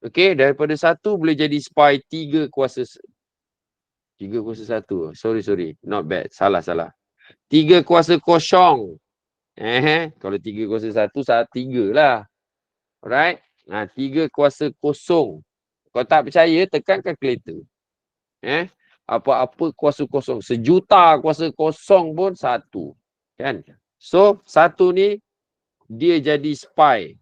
Okey, daripada 1 boleh jadi spy 3/1. Sorry. Not bad. Salah. 3/0. Kalau 3/1, 3 lah. Alright? 3/0. Kalau tak percaya, tekan kalkulator. Apa-apa kuasa kosong. 1,000,000 kuasa kosong pun 1. Kan? So, 1 ni dia jadi spy.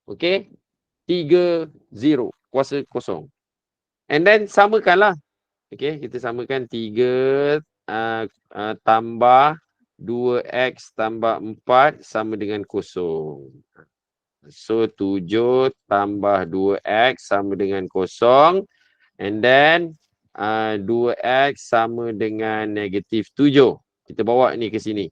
Okay? 3/0 kuasa kosong. And then samakanlah. Okay, kita samakan 3 tambah 2x tambah 4 sama dengan 0. So 7 tambah 2x sama dengan 0. And then 2x sama dengan -7. Kita bawa ni ke sini.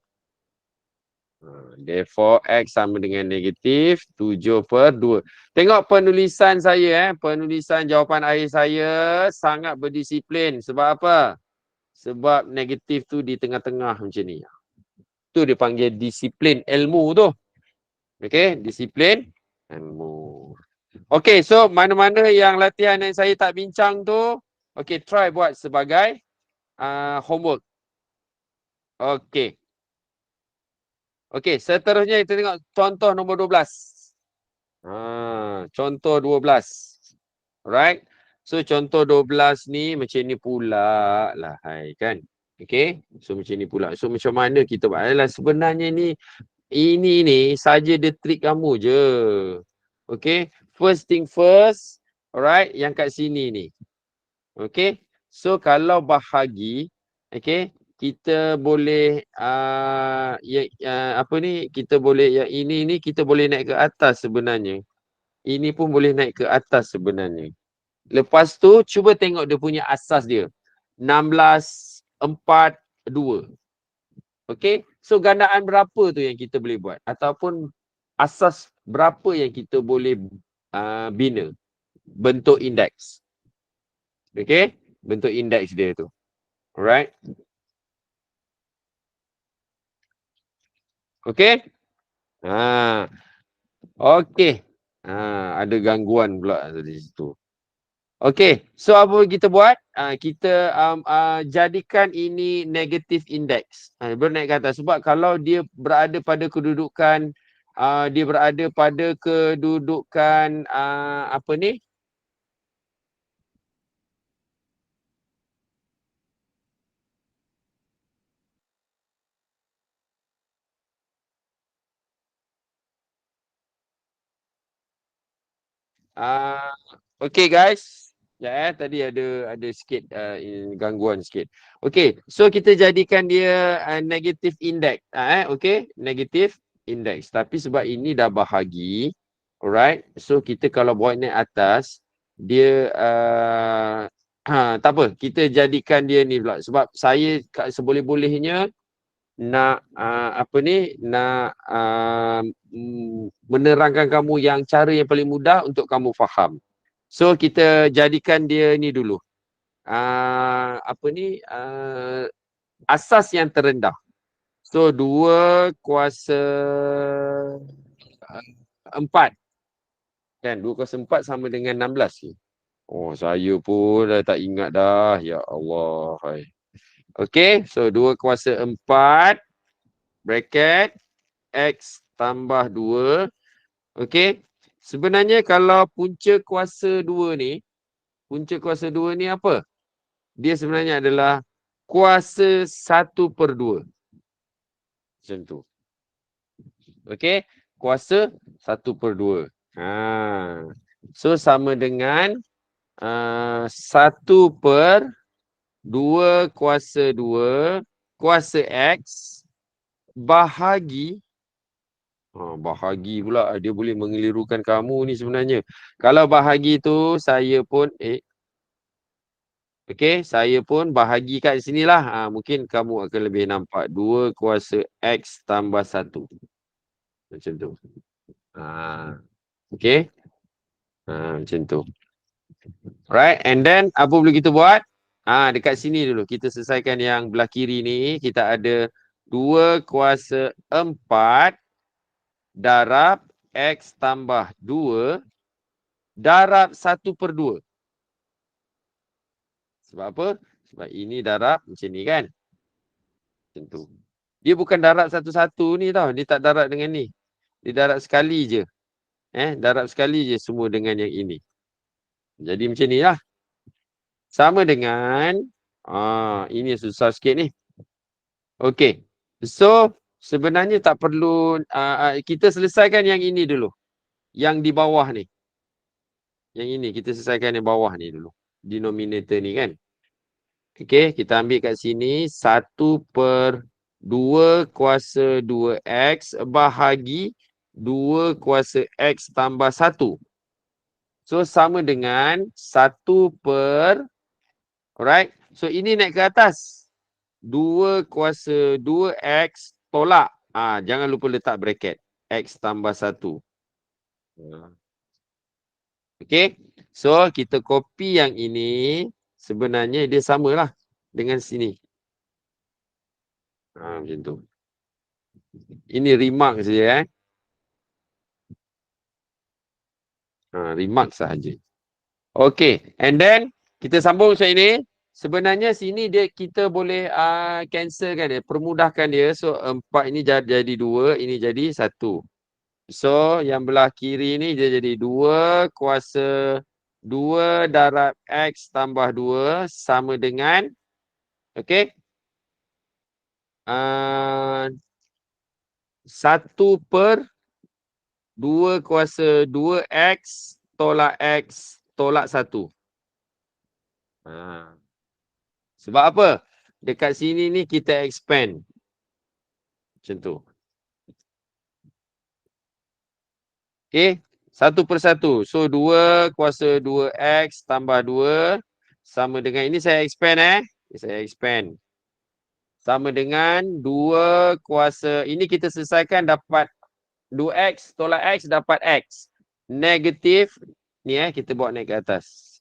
Therefore, X sama dengan -7/2. Tengok penulisan saya. Penulisan jawapan akhir saya sangat berdisiplin. Sebab apa? Sebab negatif tu di tengah-tengah macam ni. Tu dia panggil disiplin ilmu tu. Okay, disiplin ilmu. Okay, so mana-mana yang latihan yang saya tak bincang tu, okay, try buat sebagai homework. Okay. Okay, seterusnya kita tengok contoh nombor 12. Contoh 12. Alright. So contoh 12 ni macam ni pula lah, hai kan. Okay. So macam ni pula. So macam mana kita buat? Alah, sebenarnya ni ini ni saja dia trik kamu je. Okay. First thing first. Alright. Yang kat sini ni. Okay. So kalau bahagi. Okay. Kita boleh apa ni? Kita boleh yang ini ni kita boleh naik ke atas sebenarnya. Ini pun boleh naik ke atas sebenarnya. Lepas tu cuba tengok dia punya asas dia. 16, 4, 2. Okay. So gandaan berapa tu yang kita boleh buat? Ataupun asas berapa yang kita boleh bina? Bentuk indeks. Okay. Bentuk indeks dia tu. Alright. Okay. Okay. Ada gangguan pula di situ. Okay, so apa kita buat? Kita jadikan ini negative index. Bernaik ke atas. Sebab kalau dia berada pada kedudukan, apa ni? Okay guys. Ya, tadi ada sikit gangguan sikit. Okay, so kita jadikan dia negative index. Okay, negative index. Tapi sebab ini dah bahagi, alright. So kita kalau buat naik atas, dia tak apa. Kita jadikan dia ni pula. Sebab saya seboleh-bolehnya nak menerangkan kamu yang cara yang paling mudah untuk kamu faham. So kita jadikan dia ni dulu. Asas yang terendah. So 2 kuasa 4. Kan 2 kuasa 4 sama dengan 16 ke? Oh, saya pun dah tak ingat dah. Ya Allah. Okay, so 2 kuasa 4 bracket X tambah 2. Okay. Sebenarnya kalau punca kuasa 2 ni, apa? Dia sebenarnya adalah kuasa 1/2. Macam tu. Okay. Kuasa 1/2. So sama dengan 1/2 kuasa 2 kuasa X bahagi bahagi pula, dia boleh mengelirukan kamu ni sebenarnya. Kalau bahagi tu saya pun saya pun bahagi kat sinilah. Mungkin kamu akan lebih nampak 2 kuasa X tambah 1. Macam tu. Okay. Macam tu. Right. And then apa boleh kita buat? Dekat sini dulu. Kita selesaikan yang belah kiri ni. Kita ada 2 kuasa 4 darab X tambah 2 darab 1/2. Sebab apa? Sebab ini darab macam ni kan? Macam tu. Dia bukan darab satu-satu ni tau. Dia tak darab dengan ni. Dia darab sekali je. Darab sekali je semua dengan yang ini. Jadi macam ni lah. Sama dengan ini susah sikit ni. Okay. So sebenarnya tak perlu kita selesaikan yang ini dulu. Yang di bawah ni. Yang ini kita selesaikan yang bawah ni dulu. Denominator ni kan. Okay, kita ambil kat sini 1/2 kuasa 2X bahagi 2 kuasa X tambah 1. So sama dengan 1/, alright. So ini naik ke atas. 2 kuasa 2X tolak. Jangan lupa letak bracket. X tambah 1. Okay. So kita copy yang ini. Sebenarnya dia samalah dengan sini. Macam tu. Ini remark saja remark sahaja. Okay, and then kita sambung macam ini. Sebenarnya sini dia kita boleh cancelkan dia, permudahkan dia. So 4 ini jadi 2, ini jadi 1. So yang belah kiri ni dia jadi 2 kuasa 2 darab X tambah 2 sama dengan okay, 1/2 kuasa 2X tolak X tolak 1. Sebab apa? Dekat sini ni kita expand. Macam tu. Okay. 1/1. So 2 kuasa 2X tambah 2 sama dengan ini saya expand Saya expand. Sama dengan 2 kuasa ini kita selesaikan dapat 2X tolak X dapat X. Negatif ni kita bawa naik ke atas.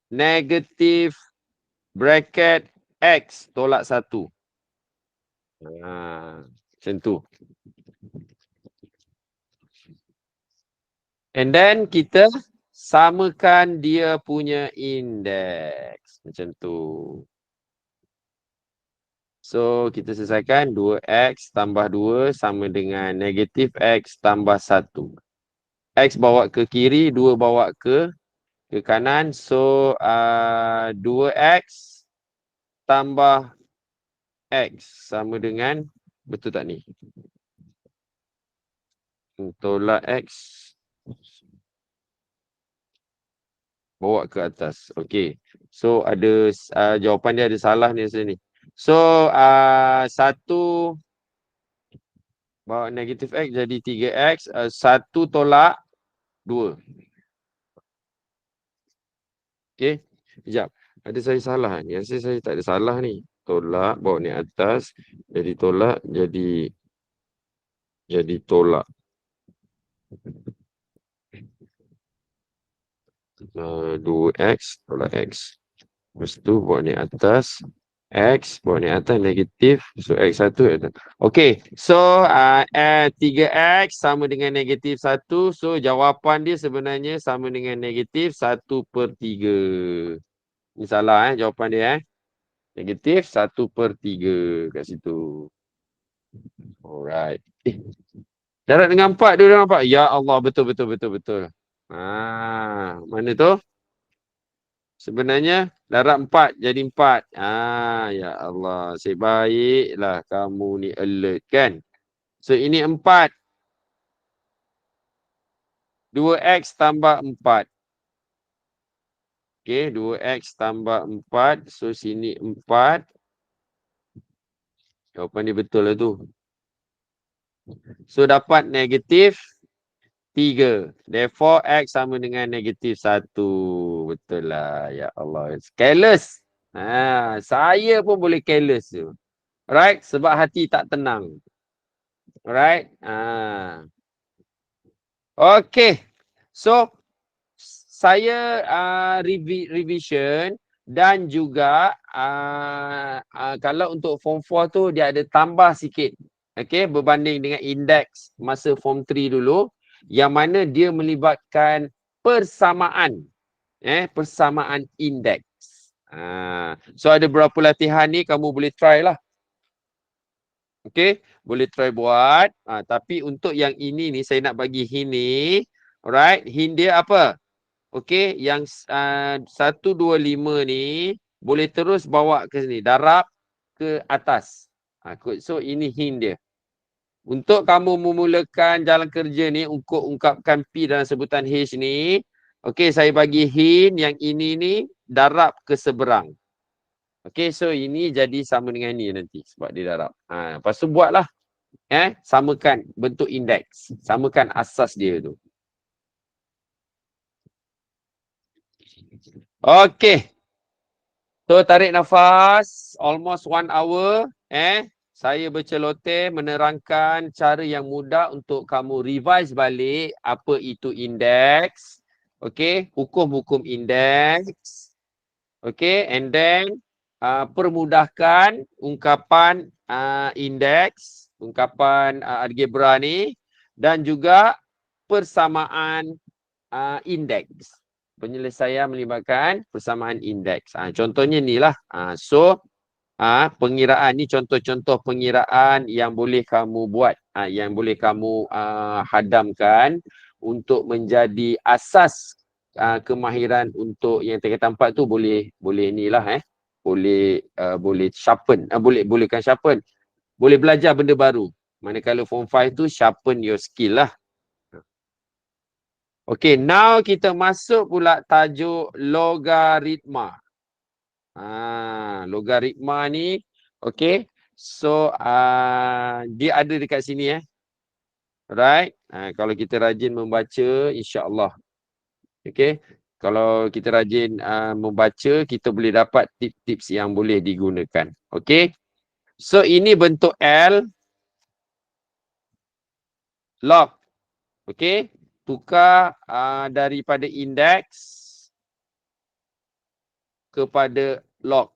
Negatif bracket X tolak 1. Macam tu. And then kita samakan dia punya indeks. Macam tu. So kita selesaikan 2X tambah 2 sama dengan negatif X tambah 1. X bawa ke kiri, 2 bawa ke kanan. So 2X tambah X sama dengan, betul tak ni? Tolak X bawa ke atas. Okey. So ada jawapan dia ada salah ni sini. So 1 bawa negatif X jadi 3X. 1 tolak 2. Okey. Sekejap. Ada saya salah ni. Rasa saya tak ada salah ni. Tolak bawa ni atas. Jadi tolak jadi tolak. 2X tolak X. Lepas tu bawa ni atas. X bawa ni atas negatif. So X1 okey. So 3X sama dengan negatif 1. So jawapan dia sebenarnya sama dengan negatif 1/3. Ini salah jawapan dia Negatif 1/3 kat situ. Alright. Darat dengan 4 dia dengan 4. Ya Allah, betul. Mana tu? Sebenarnya darat 4 jadi 4. Ya Allah. Sebaiklah kamu ni alert kan. So ini 4. 2X tambah 4. Okay, 2X tambah 4. So sini 4. Jawapan dia betul lah tu. So dapat negatif 3. Therefore X sama dengan negatif 1. Betul lah. Ya Allah. Careless. Saya pun boleh careless tu. Right? Sebab hati tak tenang. Right? Okay. So saya revision dan juga kalau untuk form 4 tu dia ada tambah sikit. Okay, berbanding dengan indeks masa form 3 dulu, yang mana dia melibatkan persamaan. Persamaan indeks. So ada beberapa latihan ni kamu boleh try lah. Okay, boleh try buat. Tapi untuk yang ini ni saya nak bagi hint ni. Alright, hint dia apa? Okay, yang 125 ni boleh terus bawa ke sini, darab ke atas. So ini hint dia. Untuk kamu memulakan jalan kerja ni, untuk ungkapkan P dalam sebutan H ni, okay, saya bagi hint yang ini ni darab ke seberang. Okay, so ini jadi sama dengan ni nanti sebab dia darab. Lepas tu buatlah. Samakan bentuk indeks. Samakan asas dia tu. Okay. So tarik nafas. Almost 1 hour. Saya berceloteh menerangkan cara yang mudah untuk kamu revise balik apa itu indeks. Okay. Hukum-hukum indeks. Okay. And then permudahkan ungkapan indeks, ungkapan algebra ni, dan juga persamaan indeks. Penyelesaian melibatkan persamaan indeks. Contohnya ni lah. Pengiraan ni contoh-contoh pengiraan yang boleh kamu buat, yang boleh kamu hadamkan untuk menjadi asas kemahiran untuk yang tingkatan 4 tu boleh ni lah boleh sharpen, bolehkan sharpen, boleh belajar benda baru. Manakala form 5 tu sharpen your skill lah. Okay, now kita masuk pula tajuk logaritma. Logaritma ni, okay. So, dia ada dekat sini Right. Kalau kita rajin membaca, insya-Allah. Okay. Kalau kita rajin membaca, kita boleh dapat tips-tips yang boleh digunakan. Okay. So, ini bentuk L. Log. Okay. Tukar daripada indeks kepada log.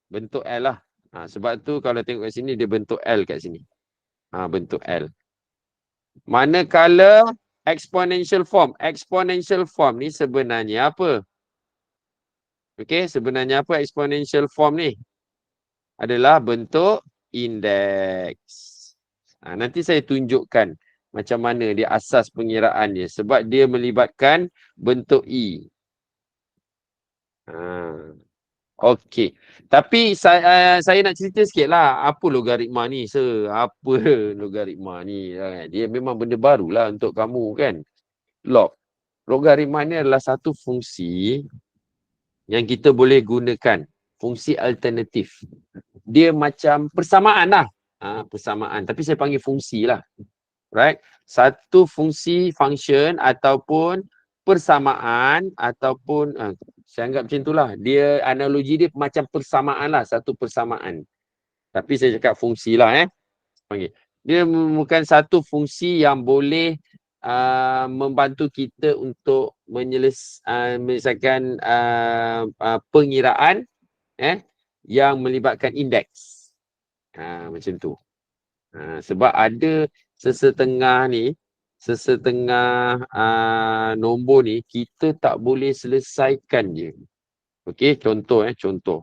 Bentuk L lah. Sebab tu kalau tengok kat sini, dia bentuk L kat sini. Bentuk L. Manakala exponential form. Exponential form ni sebenarnya apa? Okey, sebenarnya apa exponential form ni? Adalah bentuk indeks. Nanti saya tunjukkan macam mana dia asas pengiraan dia. Sebab dia melibatkan bentuk E. Okey. Tapi saya nak cerita sikit lah. Apa logaritma ni? Apa logaritma ni? Dia memang benda barulah untuk kamu kan. Log. Logaritma ni adalah satu fungsi yang kita boleh gunakan. Fungsi alternatif. Dia macam persamaan lah. Persamaan. Tapi saya panggil fungsi lah. Right? Satu fungsi function ataupun persamaan ataupun saya anggap macam itulah. Dia analogi dia macam persamaan lah. Satu persamaan. Tapi saya cakap fungsi lah panggil. Dia bukan satu fungsi yang boleh membantu kita untuk menyelesaikan pengiraan yang melibatkan indeks. Macam tu. Sebab ada sesetengah nombor ni kita tak boleh selesaikan je. Okey, contoh contoh.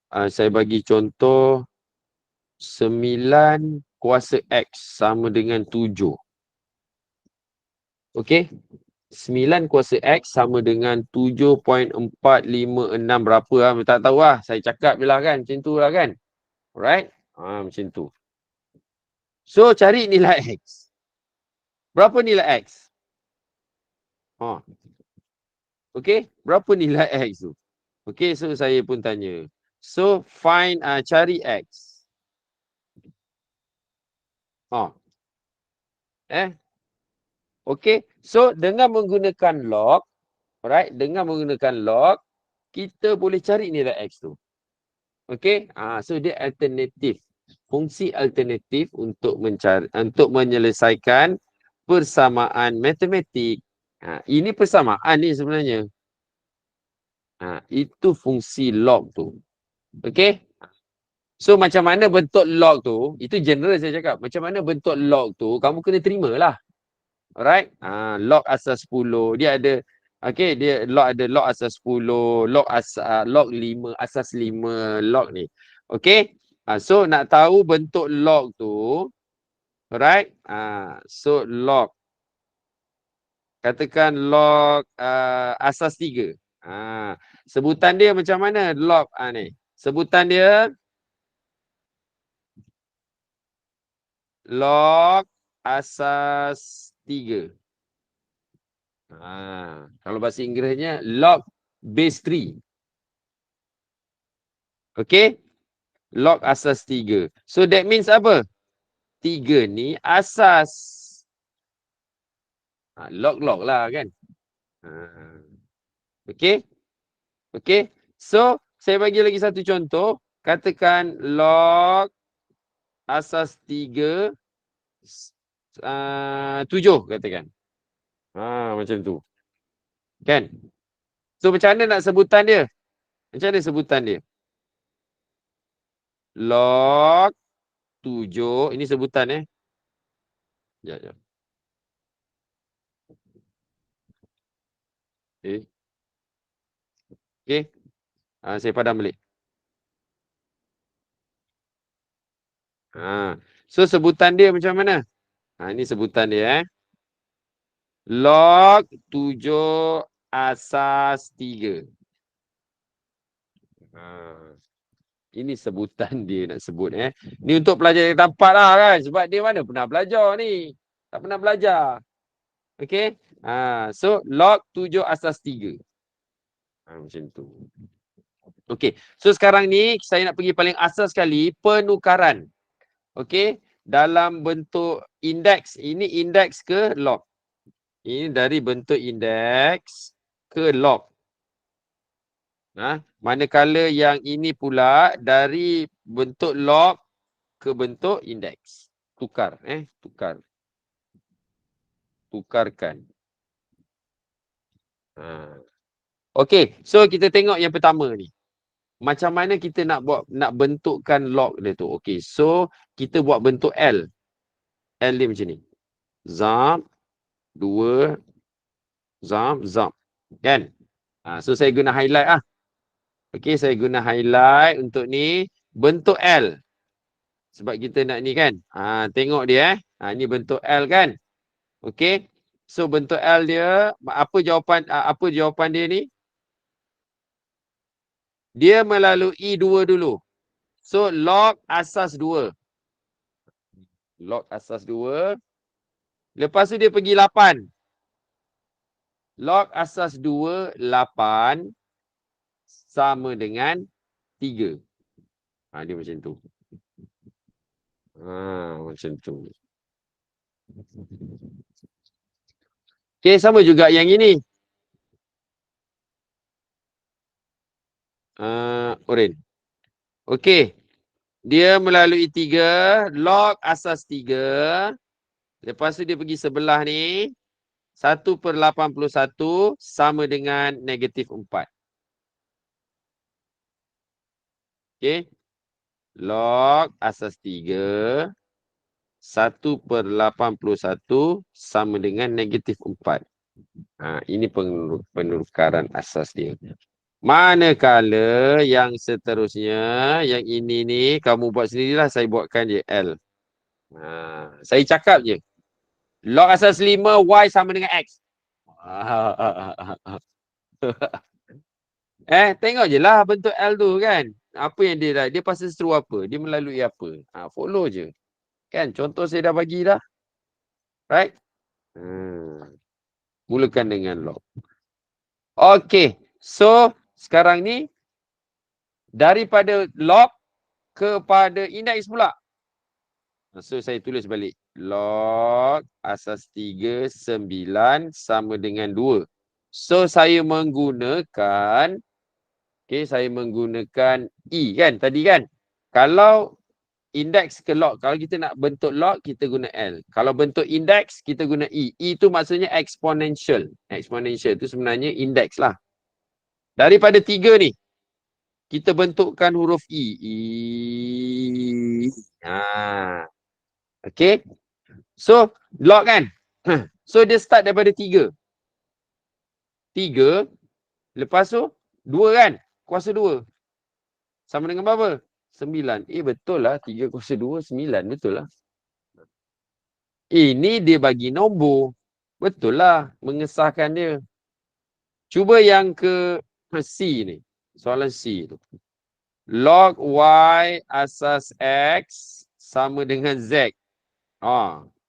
Saya bagi contoh 9 kuasa X sama dengan 7. Okey. 9 kuasa X sama dengan 7.456 berapa lah. Tak tahu lah. Saya cakap je lah kan. Macam tu lah kan. Alright. Macam tu. So, cari nilai X. Berapa nilai X? Okey. Berapa nilai X tu? Okey. So, saya pun tanya. So, find, cari X. Okey. So, dengan menggunakan log, alright, dengan menggunakan log, kita boleh cari nilai X tu. Okey. So, dia alternatif. Fungsi alternatif untuk menyelesaikan persamaan matematik. Ini persamaan ni sebenarnya. Itu fungsi log tu. Okey. So, macam mana bentuk log tu, itu general saya cakap. Macam mana bentuk log tu, kamu kena terima lah. Alright. Log asas 10. Dia ada, okey, dia ada log asas 10, log 5, asas 5, log ni. Okey. So, nak tahu bentuk log tu, alright. So, log. Katakan log asas 3. Sebutan dia macam mana log ni? Sebutan dia log asas 3. Kalau bahasa Inggerisnya log base 3. Okey? Log asas 3. So that means apa? 3 ni asas. Log lah kan? Okey? Okey? So, saya bagi lagi satu contoh. Katakan log asas 3 7 katakan. Macam tu. Kan? So, macam mana nak sebutan dia? Macam mana sebutan dia? Log 7. Ini sebutan Sekejap, sekejap. Okay. Saya padam balik. So sebutan dia macam mana? Ini sebutan dia Log 7 asas 3. Ini sebutan dia nak sebut Ni untuk pelajar yang tampak lah kan. Sebab dia mana pernah belajar ni. Tak pernah belajar. Okay. So log 7 asas 3. Macam tu. Okay. So sekarang ni saya nak pergi paling asas sekali. Penukaran. Okay. Dalam bentuk indeks. Ini indeks ke log? Ini dari bentuk indeks ke log. Manakala yang ini pula dari bentuk log ke bentuk indeks. Tukar. Tukar. Tukarkan. Okey. So kita tengok yang pertama ni. Macam mana kita nak bentukkan log dia tu. Okey. So kita buat bentuk L. L dia macam ni. Zam. 2. Zam. Kan? So saya guna highlight Okey. Saya guna highlight untuk ni. Bentuk L. Sebab kita nak ni kan. Tengok dia ni bentuk L kan. Okey. So bentuk L dia apa jawapan dia ni? Dia melalui 2 dulu. So log asas 2. Log asas 2. Lepas tu dia pergi 8. Log asas 2 8 sama dengan 3. Dia macam tu. Macam tu. Okey, sama juga yang ini. Oren. Okey. Dia melalui 3. Log asas 3. Lepas tu dia pergi sebelah ni. 1/81 sama dengan negatif 4. Okey. Log asas 3. 1/81 sama dengan negatif 4. Ini penukaran asas dia. Manakala yang seterusnya, yang ini ni, kamu buat sendirilah, saya buatkan je L. Saya cakap je. Log asas 5, Y sama dengan X. Tengok je lah bentuk L tu kan. Apa yang dia pasal seteru apa? Dia melalui apa? Follow je. Kan, contoh saya dah bagi dah. Right? Mulakan dengan log. Okey. So, sekarang ni daripada log kepada indeks pula. So, saya tulis balik. Log asas 3, 9 sama dengan 2. So, saya menggunakan saya menggunakan E kan tadi kan. Kalau indeks ke log, kalau kita nak bentuk log, kita guna L. Kalau bentuk indeks, kita guna E. E tu maksudnya exponential. Exponential tu sebenarnya indeks lah. Daripada 3 ni, kita bentukkan huruf E. Okay. So, log kan? So, dia start daripada 3. 3. Lepas tu, 2 kan? Kuasa 2. Sama dengan berapa? 9. Betul lah. 3 kuasa 2, 9. Betul lah. Ini dia bagi nombor. Betul lah. Mengesahkan dia. Cuba yang ke C ni. Soalan C tu. Log Y asas X sama dengan Z.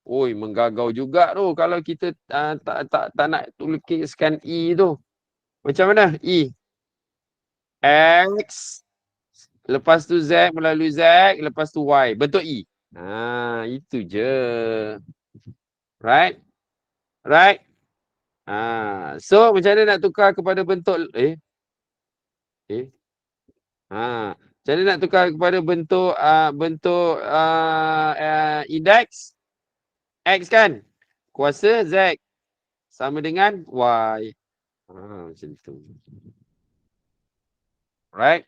Menggagau juga tu kalau kita tak nak tuliskan E tu. Macam mana? E. X. Lepas tu Z melalui Z. Lepas tu Y. Bentuk E. Itu je. Right? Right? So, macam mana nak tukar kepada bentuk macam mana nak tukar kepada bentuk indeks? X kan? Kuasa Z sama dengan Y. Macam tu. Right?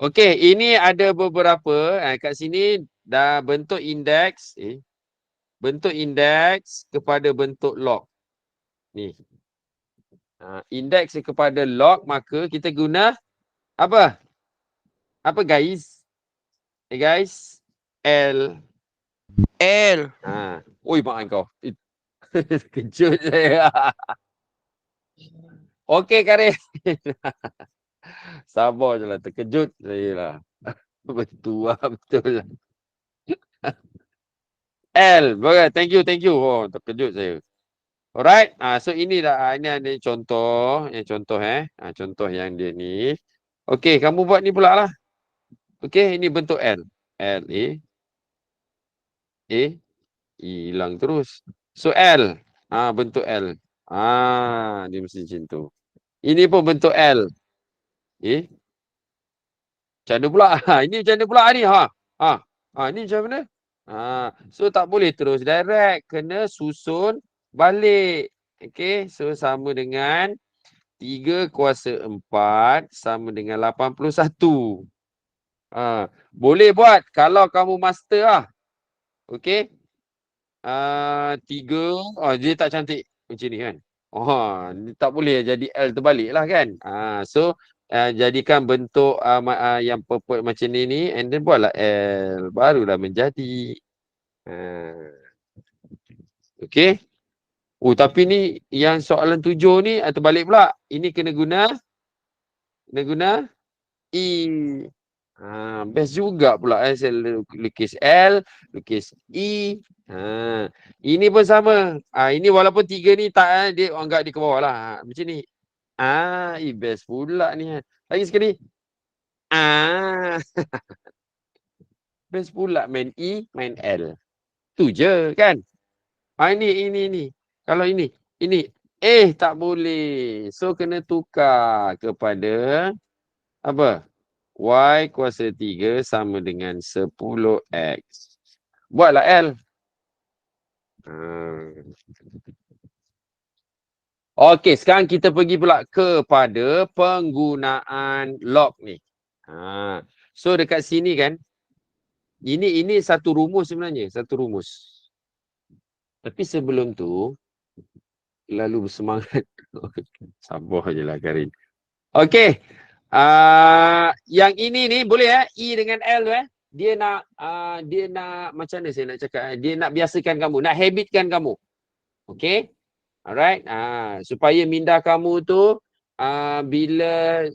Okey, ini ada beberapa kat sini dah bentuk indeks bentuk indeks kepada bentuk log. Ni. Indeks kepada log, maka kita guna apa? Apa guys? Guys, L. Oi mak kau. Kejut saya. Okey Karim. Sabar je lah, terkejut saya lah. Betul lah, betul lah. L. Bagus, thank you. Oh, terkejut saya. Alright. So ini ada contoh, contoh yang dia ni. Okey, kamu buat ni pula lah. Okey, ini bentuk L. L, hilang terus. So L. Bentuk L. Dia mesti macam tu. Ini pun bentuk L. Macam mana pula? Ini macam mana pula ni? Ini macam mana? So tak boleh terus direct. Kena susun balik. Okay. So sama dengan 3 kuasa 4 sama dengan 81. Boleh buat kalau kamu master lah. Okay. 3. Dia tak cantik macam ni kan? Tak boleh jadi L terbalik lah kan? So jadikan bentuk yang purple macam ni and then buatlah L, barulah menjadi. Okay. Tapi ni yang soalan 7 ni terbalik pula. Ini kena guna E. Best juga pula saya lukis L, lukis E. Ini pun sama. Ini walaupun 3 ni tak dia anggap di ke bawah lah. Macam ni. Best pula ni. Lagi sekali. Best pula main E, main L. Tu je kan? Ini. Kalau ini. Tak boleh. So kena tukar kepada apa? Y kuasa 3 sama dengan 10X. Buatlah L. Okey, sekarang kita pergi pula kepada penggunaan log ni. So dekat sini kan, ini satu rumus sebenarnya, satu rumus. Tapi sebelum tu, lalu bersemangat. Sabar je lah Karin. Okey. Yang ini ni boleh E dengan L dia nak macam mana saya nak cakap, dia nak biasakan kamu, nak habitkan kamu. Okey. Alright. Supaya minda kamu tu bila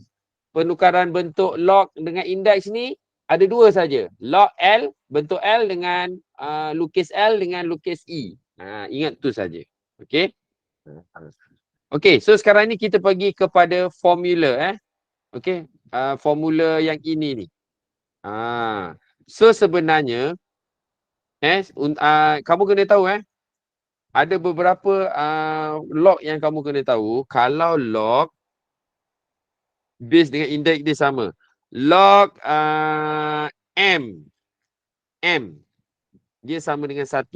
penukaran bentuk log dengan indeks ni ada dua saja. Log L, bentuk L dengan lukis L dengan lukis E. Ingat tu saja. Okey. Okey, so sekarang ni kita pergi kepada formula Okey, formula yang ini ni. So sebenarnya kamu kena tahu ada beberapa log yang kamu kena tahu. Kalau log base dengan indeks dia sama. Log M dia sama dengan 1.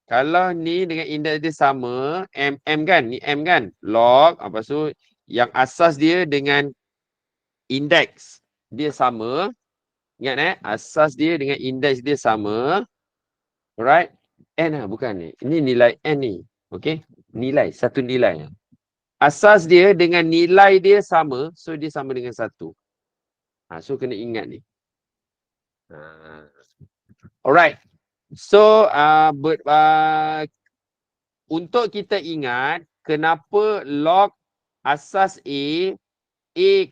Kalau ni dengan indeks dia sama, M kan? Ni M kan? Log, lepas tu yang asas dia dengan indeks dia sama. Ingat asas dia dengan indeks dia sama. Alright? N bukan ni. Ini nilai N ni. Okey? Nilai, satu nilai. Asas dia dengan nilai dia sama, so dia sama dengan 1. So kena ingat ni. Alright. So untuk kita ingat kenapa log asas A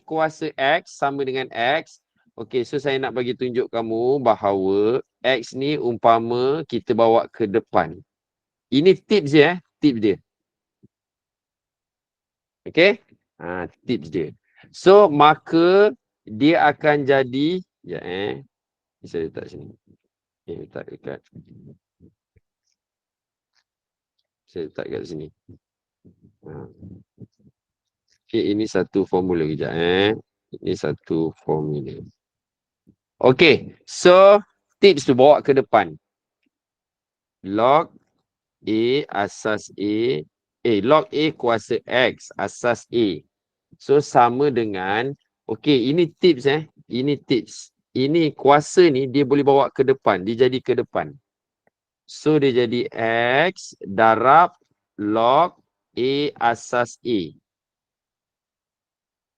kuasa X sama dengan X. Okey, so saya nak bagi tunjuk kamu bahawa X ni umpama kita bawa ke depan. Ini tips dia tips dia. Okey? Tips dia. So maka dia akan jadi saya letak sini. Letak dekat. Saya letak kat sini. Ini satu formula kejap Ini satu formula. Okey, so tips tu bawa ke depan. Log A asas A log A kuasa X asas A. So sama dengan, okey, ini tips Ini tips. Ini kuasa ni dia boleh bawa ke depan, dia jadi ke depan. So dia jadi X darab log A asas A.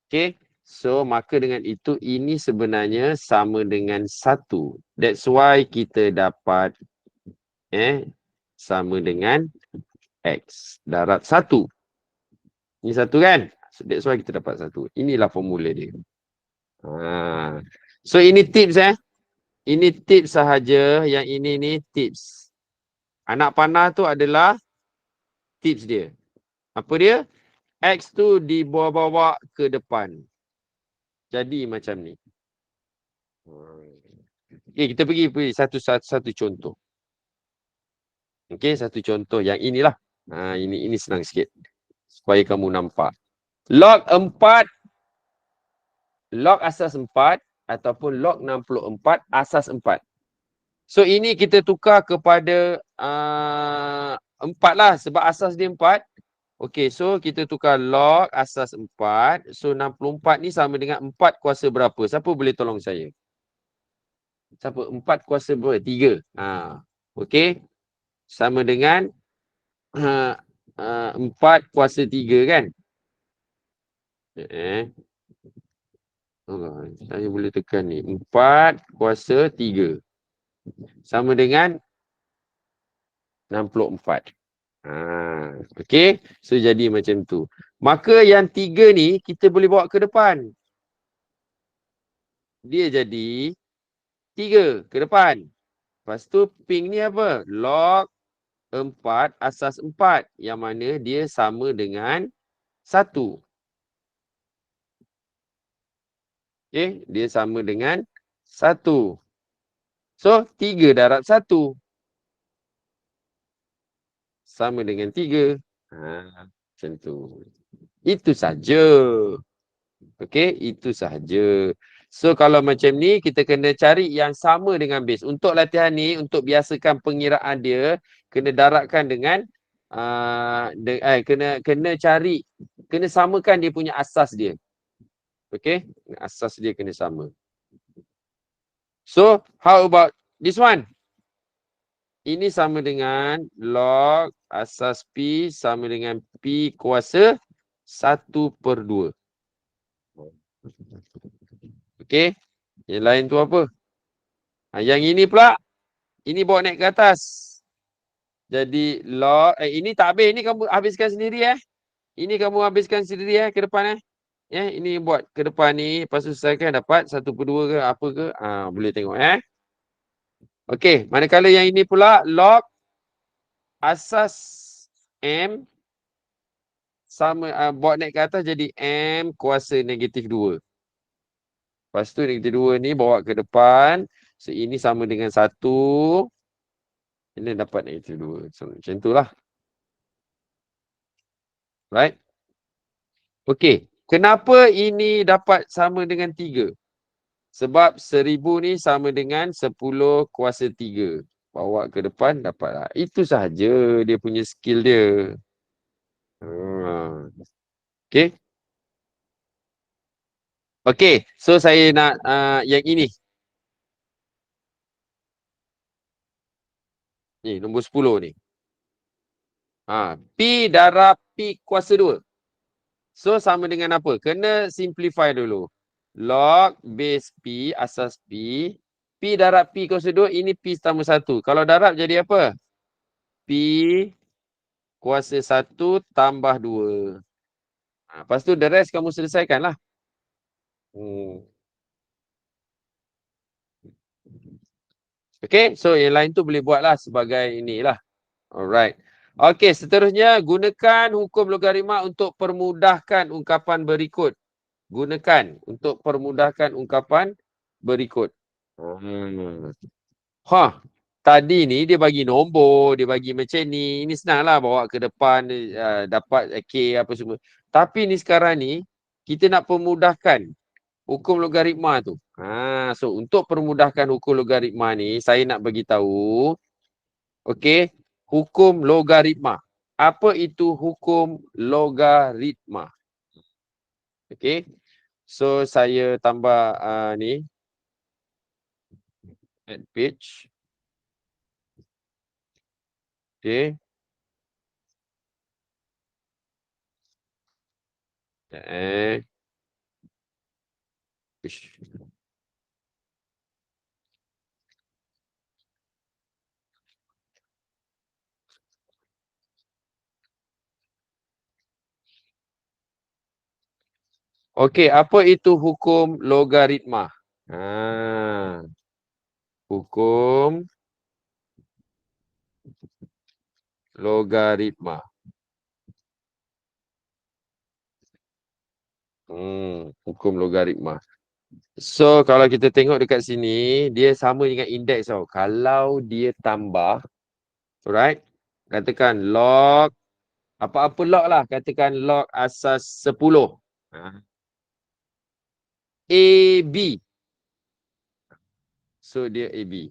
Okay. So maka dengan itu ini sebenarnya sama dengan 1. That's why kita dapat sama dengan X darab 1. Ini 1 kan? So that's why kita dapat 1. Inilah formula dia. So ini tips Ini tips sahaja. Yang ini ni tips. Anak panah tu adalah tips dia. Apa dia? X tu dibawa-bawa ke depan. Jadi macam ni. Okay, kita pergi satu contoh. Okay, satu contoh. Yang inilah. Ini senang sikit. Supaya kamu nampak. Log 4. Log asas 4. Ataupun log 64 asas 4. So ini kita tukar kepada 4 lah. Sebab asas dia 4. Okay, so kita tukar log asas 4. So 64 ni sama dengan 4 kuasa berapa? Siapa boleh tolong saya? Siapa? 4 kuasa berapa? 3. Okay. Sama dengan 4 kuasa 3 kan? Saya boleh tekan ni. 4 kuasa 3. Sama dengan 64. Okay. So jadi macam tu. Maka yang 3 ni kita boleh bawa ke depan. Dia jadi 3 ke depan. Lepas tu pink ni apa? Log 4 asas 4. Yang mana dia sama dengan 1. Okay. Dia sama dengan 1. So 3 darab 1. Sama dengan 3. Macam tu. Itu saja. Okey, itu sahaja. So kalau macam ni kita kena cari yang sama dengan base. Untuk latihan ni, untuk biasakan pengiraan dia, kena darabkan dengan kena samakan dia punya asas dia. Okey, asas dia kena sama. So, how about this one? Ini sama dengan log asas P sama dengan P kuasa 1/2. Okey. Yang lain tu apa? Yang ini pula. Ini bawa naik ke atas. Jadi log. Ini tak habis. Ini kamu habiskan sendiri Ini kamu habiskan sendiri ke depan ini buat ke depan ni. Lepas tu selesaikan dapat 1/2 ke apa ke. Boleh tengok Okey. Manakala yang ini pula. Log asas M. Sama buat naik ke atas jadi M kuasa -2. Lepas tu -2 ni bawa ke depan. So ini sama dengan 1. Ini dapat -2. So, macam tu lah. Right? Okey. Kenapa ini dapat sama dengan 3? Sebab 1000 ni sama dengan 10 kuasa 3. Bawa ke depan dapatlah. Itu sahaja dia punya skill dia. Okey. Okey. So saya nak yang ini. Ni nombor 10 ni. P darab P kuasa 2. So sama dengan apa? Kena simplify dulu. Log base P asas P. P darab P kuasa 2. Ini P tambah 1. Kalau darab jadi apa? P kuasa 1 tambah 2. Lepas tu the rest kamu selesaikan lah. Okay. So yang lain tu boleh buat lah sebagai inilah. Alright. Okay. Seterusnya gunakan hukum logaritma untuk permudahkan ungkapan berikut. Gunakan untuk permudahkan ungkapan berikut. Tadi ni dia bagi nombor, dia bagi macam ni. Ini senanglah bawa ke depan, dapat K apa semua. Tapi ni sekarang ni, kita nak permudahkan hukum logaritma tu. So untuk permudahkan hukum logaritma ni, saya nak bagi tahu. Okey, hukum logaritma. apa itu hukum logaritma? Okay. So, saya tambah ni. Add page. Okay. Ish. Okey, apa itu hukum logaritma? Hukum logaritma. Hukum logaritma. So, kalau kita tengok dekat sini, dia sama dengan indeks tau. Kalau dia tambah, alright, katakan log, apa-apa log lah, katakan log asas 10. AB. So, dia AB.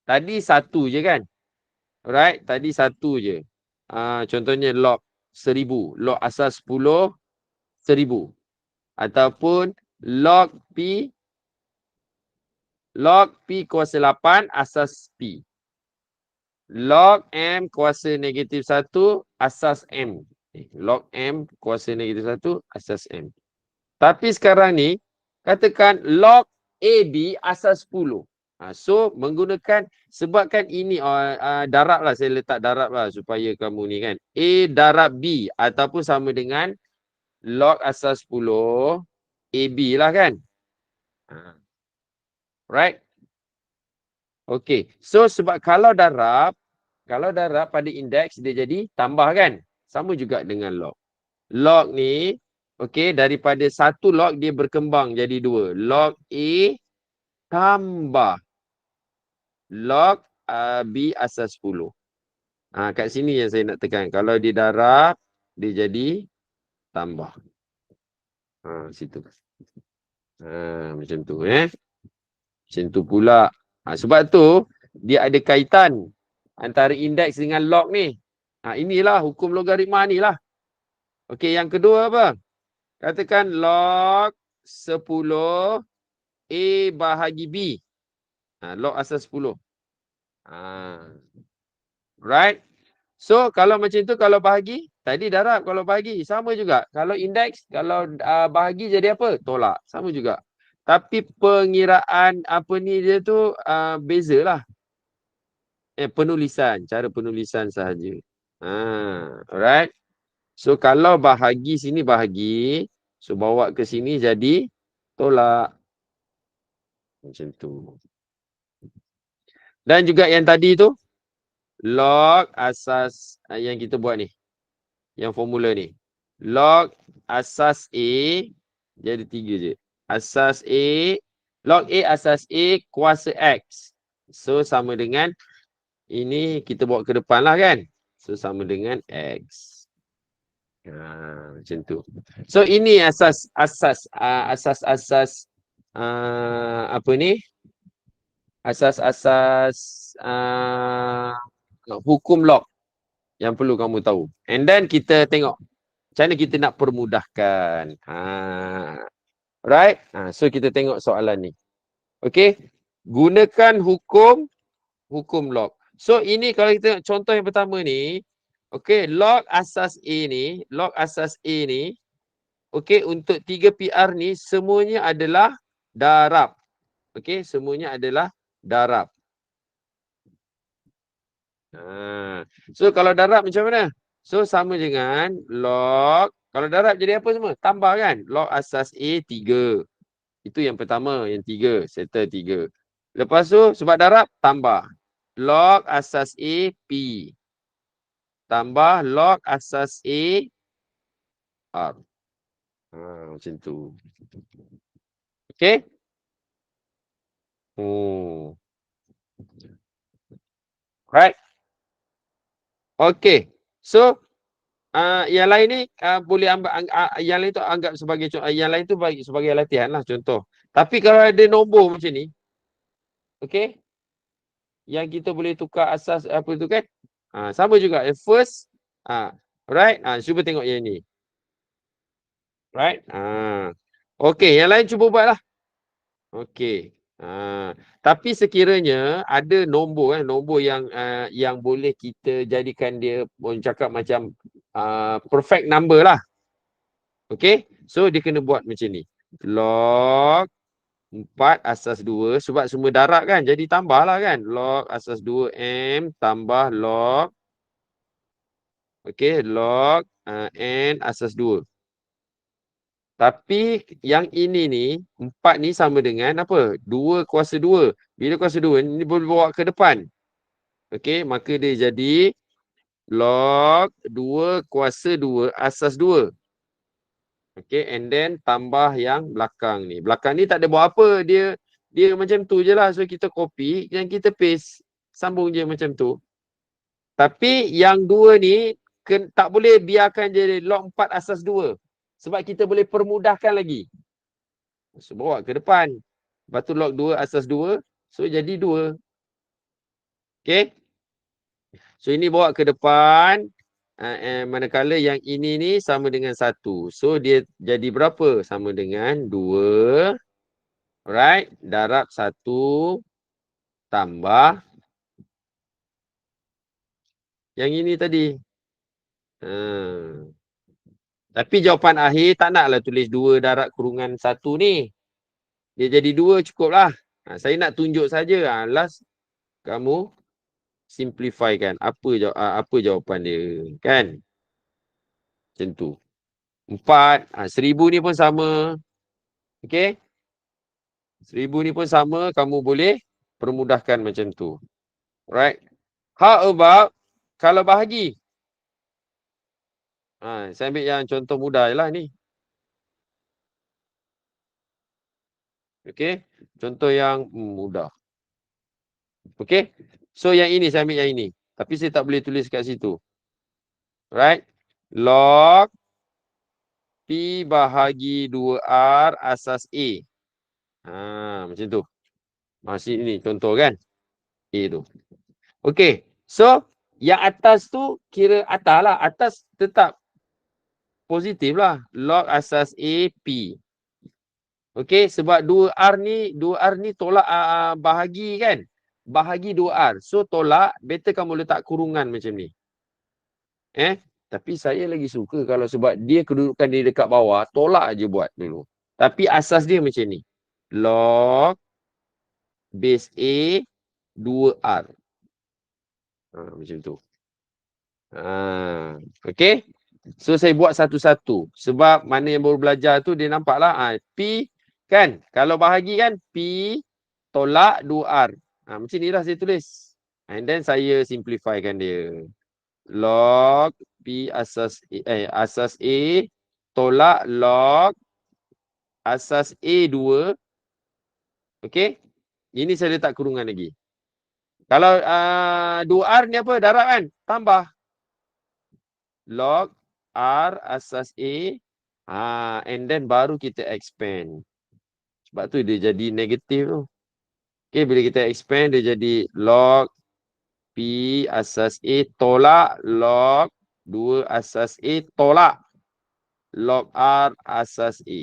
Tadi satu je kan? Alright, tadi satu je. Contohnya log 1000. Log asas 10, 1000. Ataupun log P kuasa 8 asas P. Log M kuasa negatif 1 asas M. Log M kuasa negatif 1 asas M. Tapi sekarang ni, katakan log AB asas 10. So, menggunakan, sebabkan ini darab lah, saya letak darab lah supaya kamu ni kan. A darab B ataupun sama dengan log asas 10 AB lah kan. Right? Okay. So, sebab kalau darab pada indeks dia jadi tambah kan. Sama juga dengan log. Log ni, okay, daripada satu log dia berkembang jadi 2. Log A tambah log B asas 10. Kat sini yang saya nak tekan. Kalau dia darab, dia jadi tambah. Situ. Macam tu. Macam tu pula. Sebab tu, dia ada kaitan antara indeks dengan log ni. Inilah hukum logaritma ni lah. Okey, yang kedua apa? Katakan log 10 A bahagi B. Log asas 10. Right? So, kalau macam tu, kalau bahagi, tadi darab, kalau bahagi, sama juga. Kalau indeks, kalau bahagi jadi apa? Tolak. Sama juga. Tapi pengiraan apa ni dia tu bezalah. Penulisan, cara penulisan sahaja. Alright. So, kalau bahagi sini bahagi, so bawa ke sini jadi tolak. Macam tu. Dan juga yang tadi tu, log asas yang kita buat ni. Yang formula ni. Log asas A jadi 3 je. Asas A, log A asas A kuasa X. So, sama dengan ini kita bawa ke depan lah kan. So, sama dengan X. Macam tu. So, ini asas apa ni? Asas-asas hukum log yang perlu kamu tahu. And then kita tengok macam mana kita nak permudahkan. Right? So, kita tengok soalan ni. Okay. Gunakan hukum log. So, ini kalau kita tengok contoh yang pertama ni, okay, log asas A ni, okay, untuk 3PR ni semuanya adalah darab. Okay, semuanya adalah darab. So, kalau darab macam mana? So, sama dengan log, kalau darab jadi apa semua? Tambah kan? Log asas A 3. Itu yang pertama, yang 3. Settle 3. Lepas tu, sebab darab, tambah. Log asas A P. Tambah log asas A R. Macam tu. Okay? Right? Okay. So, yang lain ni boleh ambil yang lain tu anggap sebagai yang lain tu bagi sebagai latihan lah contoh. Tapi kalau ada nombor macam ni, okay, yang kita boleh tukar asas apa tu kan? Sama juga. First Alright? Cuba tengok yang ni. Right? Okey, yang lain cuba buatlah. Okey. Tapi sekiranya ada nombor nombor yang boleh kita jadikan dia, orang cakap macam perfect number lah. Okey? So dia kena buat macam ni. Log 4 asas 2 sebab semua darab kan, jadi tambahlah kan. Log asas 2 M tambah log, okey, log N asas 2. Tapi yang ini ni, 4 ni sama dengan apa? 2 kuasa 2. Bila kuasa 2 ni boleh bawa ke depan. Okey, maka dia jadi log 2 kuasa 2 asas 2. Okey, and then tambah yang belakang ni. Belakang ni tak ada buat apa. Dia macam tu je lah. So kita copy dan kita paste. Sambung je macam tu. Tapi yang 2 ni tak boleh biarkan jadi log 4 asas 2. Sebab kita boleh permudahkan lagi. So, bawa ke depan. Lepas tu log 2 asas 2. So, jadi 2. Okay. So, ini bawa ke depan. Manakala yang ini ni sama dengan 1. So, dia jadi berapa? Sama dengan 2. Alright. Darab 1 tambah yang ini tadi. Tapi jawapan akhir tak naklah tulis 2 darab kurungan 1 ni. Dia jadi 2 cukup lah. Saya nak tunjuk saja. Last kamu simplify kan. Apa jawapan dia. Kan? Macam tu. 4. 1000 ni pun sama. Okay? 1000 ni pun sama. Kamu boleh permudahkan macam tu. Alright? How about kalau bahagi? Saya ambil yang contoh mudah je lah ni. Okay? Contoh yang mudah. Okay? So yang ini saya ambil yang ini. Tapi saya tak boleh tulis kat situ. Right? Log P bahagi 2R asas A. Macam tu. Masih ini contoh kan? A tu. Okay. So, yang atas tu kira atas lah. Atas tetap positif lah. Log asas A P. Okay. Sebab 2R ni tolak bahagi kan? Bahagi 2R. So, tolak. Better kamu letak kurungan macam ni. Tapi saya lagi suka kalau sebab dia kedudukan dia dekat bawah, tolak aja buat dulu. Tapi asas dia macam ni. Log base A 2R. Macam tu. Okay. So saya buat satu-satu. Sebab mana yang baru belajar tu dia nampaklah. P kan. Kalau bahagi kan P tolak 2R. Macam ni lah saya tulis. And then saya simplifykan dia. Log P asas A tolak log asas A2. Okey. Ini saya letak kurungan lagi. Kalau 2R ni apa? Darab kan? Tambah. Log R asas A. And then baru kita expand. Sebab tu dia jadi negatif tu. Okey, bila kita expand dia jadi log P asas A tolak log 2 asas A tolak log R asas A.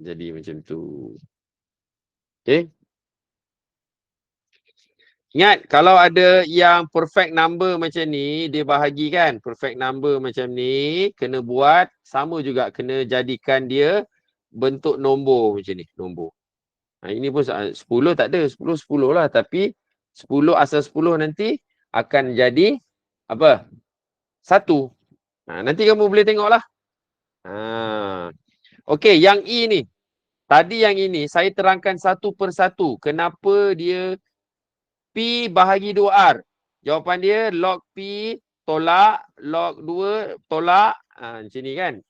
Jadi macam tu. Okay. Ingat, kalau ada yang perfect number macam ni, dia bahagi kan. Perfect number macam ni, kena buat sama juga. Kena jadikan dia bentuk nombor macam ni. Nombor. Ini pun 10 tak ada. 10 lah. Tapi 10 asal 10 nanti akan jadi apa? 1. Nanti kamu boleh tengok lah. Okey, yang E ni. Tadi yang ini, saya terangkan satu persatu. Kenapa dia P bahagi 2R. Jawapan dia log P tolak log 2 tolak. Macam ni kan.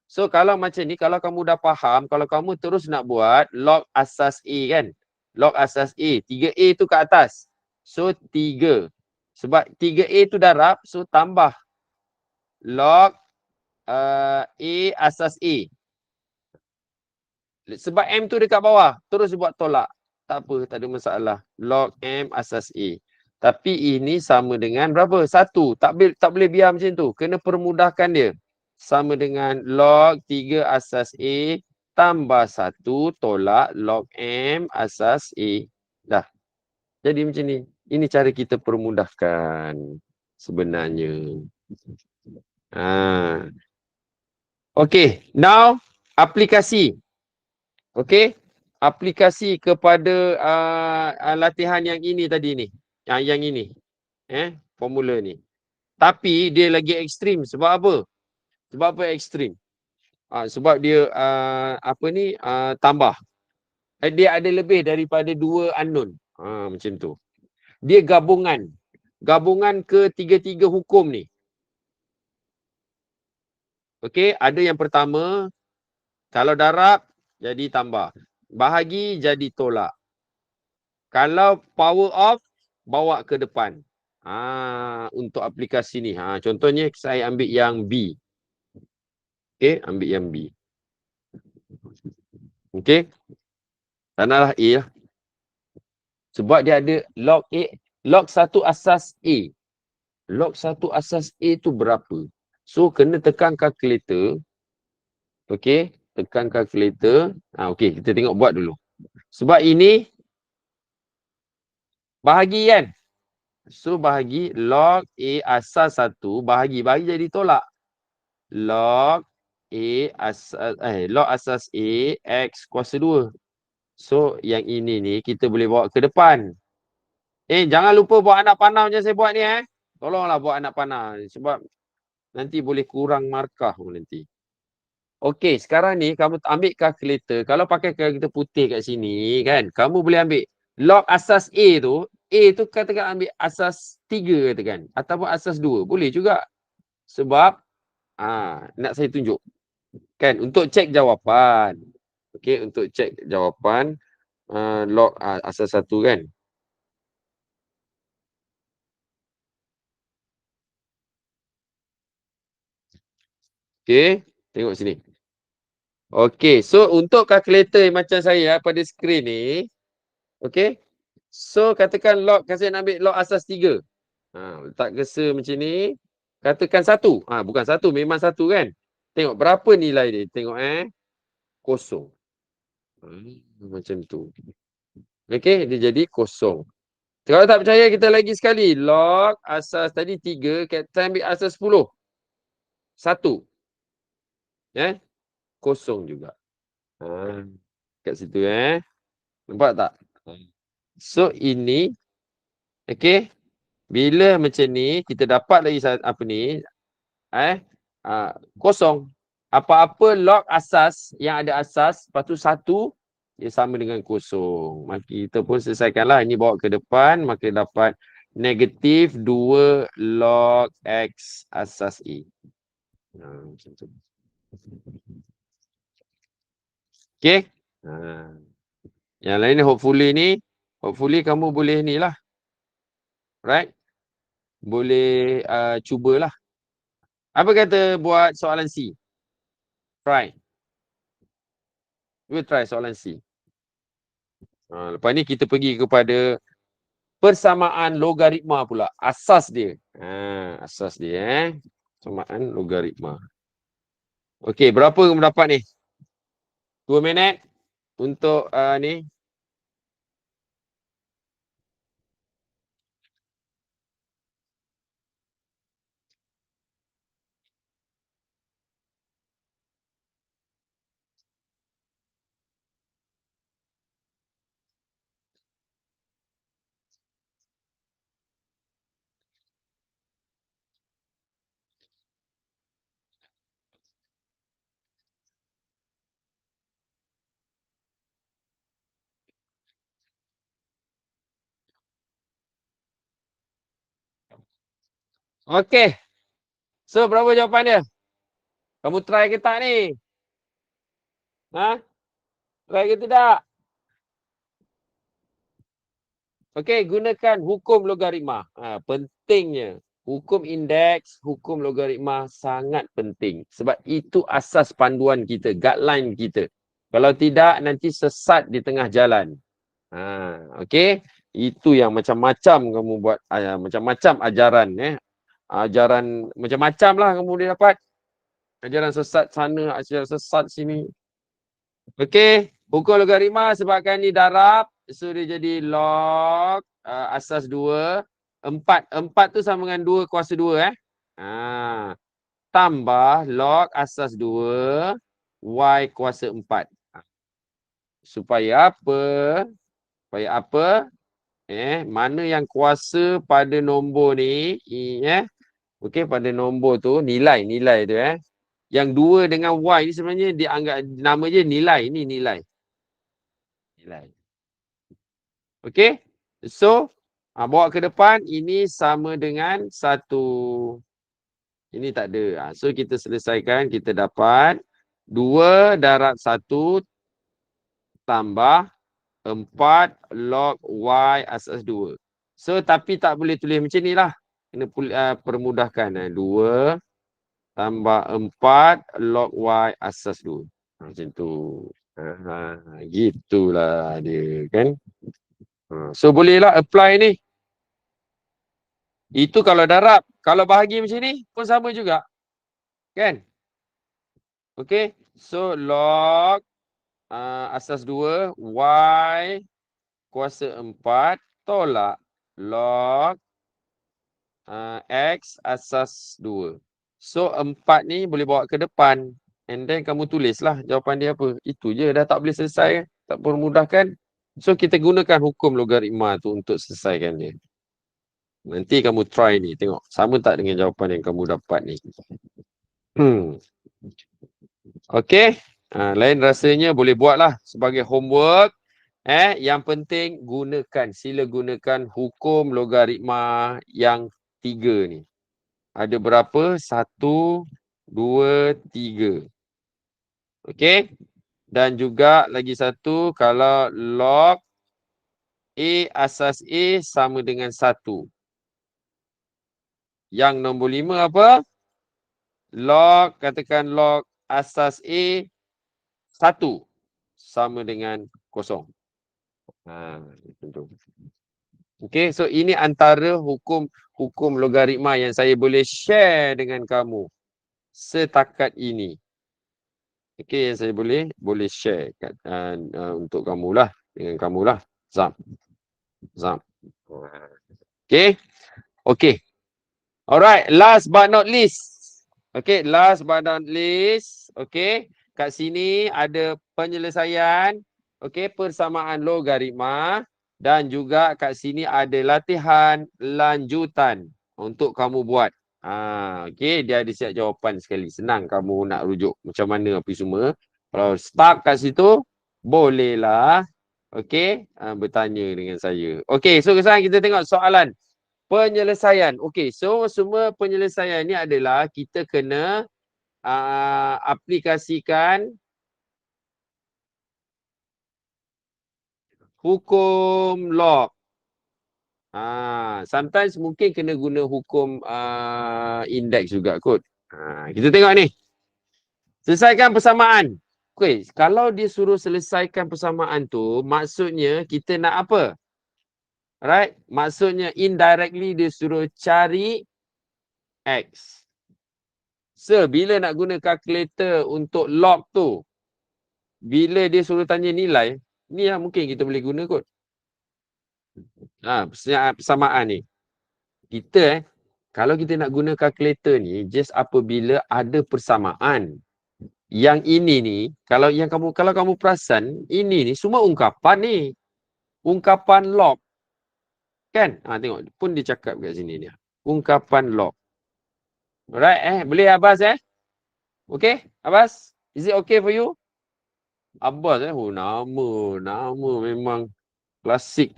So, kalau macam ni, kalau kamu dah faham, kalau kamu terus nak buat log asas A kan. Log asas A. 3A tu ke atas. So, 3. Sebab 3A tu darab, so tambah log A asas A. Sebab M tu dekat bawah. Terus buat tolak. Tak apa, tak ada masalah. Log M asas A. Tapi ini sama dengan berapa? 1. Tak boleh biar macam tu. Kena permudahkan dia. Sama dengan log 3 asas A tambah 1 tolak log M asas A. Dah. Jadi macam ni. Ini cara kita permudahkan sebenarnya. Okay. Now, aplikasi. Okay. Aplikasi kepada latihan yang ini tadi ni. Yang ini. Formula ni. Tapi dia lagi ekstrim. Sebab apa? Sebab apa ekstrim? Sebab dia tambah. Dia ada lebih daripada 2 unknown. Macam tu. Dia gabungan. Gabungan ketiga-tiga hukum ni. Okey, ada yang pertama, kalau darab jadi tambah. Bahagi jadi tolak. Kalau power off, bawa ke depan. Untuk aplikasi ni. Contohnya saya ambil yang B. Okey, ambil yang B. Okey. Tanahlah A lah. Sebab dia ada log A. Log 1 asas A. Log 1 asas A tu berapa? So, kena tekan kalkulator. Okey, tekan kalkulator. Okey, kita tengok buat dulu. Sebab ini bahagi kan? So, bahagi log A asas 1 bahagi jadi tolak. Log asas A X kuasa 2. So, yang ini ni kita boleh bawa ke depan. Jangan lupa buat anak panah macam saya buat ni. Tolonglah buat anak panah. Sebab nanti boleh kurang markah nanti. Okey, sekarang ni kamu ambil kalkulator. Kalau pakai kalkulator putih kat sini kan, kamu boleh ambil log asas A tu. A tu katakan ambil asas 3 katakan. Ataupun asas 2. Boleh juga. Sebab nak saya tunjuk. Kan, untuk cek jawapan. Okey, untuk cek jawapan log asas 1 kan. Okey, tengok sini. Okey, so untuk kalkulator macam saya pada skrin ni, okey. So katakan log, saya nak ambil log asas 3. Letak cursor macam ni. Katakan 1. Bukan 1, memang 1 kan. Tengok berapa nilai dia. Tengok kosong. Macam tu. Okey, dia jadi kosong. Kalau tak percaya, kita lagi sekali. Log asas tadi 3, kita ambil asas 10. 1. Kosong juga. Kat situ nampak tak? So ini okey, bila macam ni kita dapat lagi apa ni kosong. Apa-apa log asas yang ada asas, lepas tu 1 dia sama dengan kosong. Maka kita pun selesaikanlah. Ini bawa ke depan, maka dapat negatif 2 log X asas A. Macam tu. Okay. Yang lain hopefully kamu boleh ni lah. Right? Boleh cubalah. Apa kata buat soalan C? Try. We'll try soalan C. Lepas ni kita pergi kepada persamaan logaritma pula. Asas dia. Asas dia. Persamaan logaritma. Okey, berapa kamu dapat ni? 2 minit untuk ni. Okey. So, berapa jawapan dia? Kamu try ke tak ni? Try ke tidak? Okey, gunakan hukum logaritma. Pentingnya. Hukum indeks, hukum logaritma sangat penting. Sebab itu asas panduan kita, guideline kita. Kalau tidak, nanti sesat di tengah jalan. Okey. Itu yang macam-macam kamu buat, macam-macam ajaran ajaran macam-macam lah kamu boleh dapat. Ajaran sesat sana, ajaran sesat sini. Okey, hukum logaritma sebabkan ni darab, so dia jadi log asas 2. 4 tu sama dengan 2 kuasa 2 tambah log asas 2 y kuasa 4. Supaya apa? Supaya apa? Mana yang kuasa pada nombor ni, okey, pada nombor tu nilai tu Yang 2 dengan y ni sebenarnya dia anggap nama je nilai, ni nilai. Okey? So, bawa ke depan ini sama dengan 1. Ini tak ada. So kita selesaikan, kita dapat 2 darab 1 tambah 4 log y asas 2. So tapi tak boleh tulis macam ni lah. Kena permudahkan. 2 tambah 4 log y asas 2. Macam tu. Gitulah dia kan. So bolehlah apply ni. Itu kalau darab. Kalau bahagi macam ni pun sama juga. Kan? Okay. So log asas 2 y kuasa 4 tolak log x asas 2. So 4 ni boleh bawa ke depan. And then kamu tulislah jawapan dia apa. Itu je, dah tak boleh selesai. Tak permudahkan. So kita gunakan hukum logaritma tu untuk selesaikan dia. Nanti kamu try ni. Tengok sama tak dengan jawapan yang kamu dapat ni. Okay. Lain rasanya boleh buatlah sebagai homework. Yang penting sila gunakan hukum logaritma yang 3 ni. Ada berapa? 1, 2, 3. Okey. Dan juga lagi satu, kalau log A asas A sama dengan 1. Yang nombor 5 apa? Katakan log asas A 1 sama dengan 0. Okey, so ini antara hukum logaritma yang saya boleh share dengan kamu setakat ini. Okey, yang saya boleh share untuk kamulah, dengan kamulah. Zam. Okey. Okey. Alright, last but not least. Okey, last but not least. Okey, kat sini ada penyelesaian, okey, persamaan logaritma dan juga kat sini ada latihan lanjutan untuk kamu buat. Okey, dia ada siap jawapan sekali. Senang kamu nak rujuk macam mana apa semua. Kalau stuck kat situ, bolehlah okey, bertanya dengan saya. Okey, so sekarang kita tengok soalan penyelesaian. Okey, so semua penyelesaian ni adalah kita kena aplikasikan hukum log. Sometimes mungkin kena guna hukum index juga kot. Kita tengok ni. Selesaikan persamaan. Okey, kalau dia suruh selesaikan persamaan tu, maksudnya kita nak apa? Right? Maksudnya indirectly dia suruh cari X. So, bila nak guna calculator untuk log tu, bila dia suruh tanya nilai, ni lah mungkin kita boleh guna kot. Persamaan ni. Kita kalau kita nak guna calculator ni, just apabila ada persamaan. Yang ini ni, kalau kamu perasan, ini ni semua ungkapan ni. Ungkapan log. Kan? Tengok, pun dia cakap kat sini ni. Ungkapan log. Alright, boleh Abbas Okay, Abbas? Is it okay for you? Abbas nama memang klasik.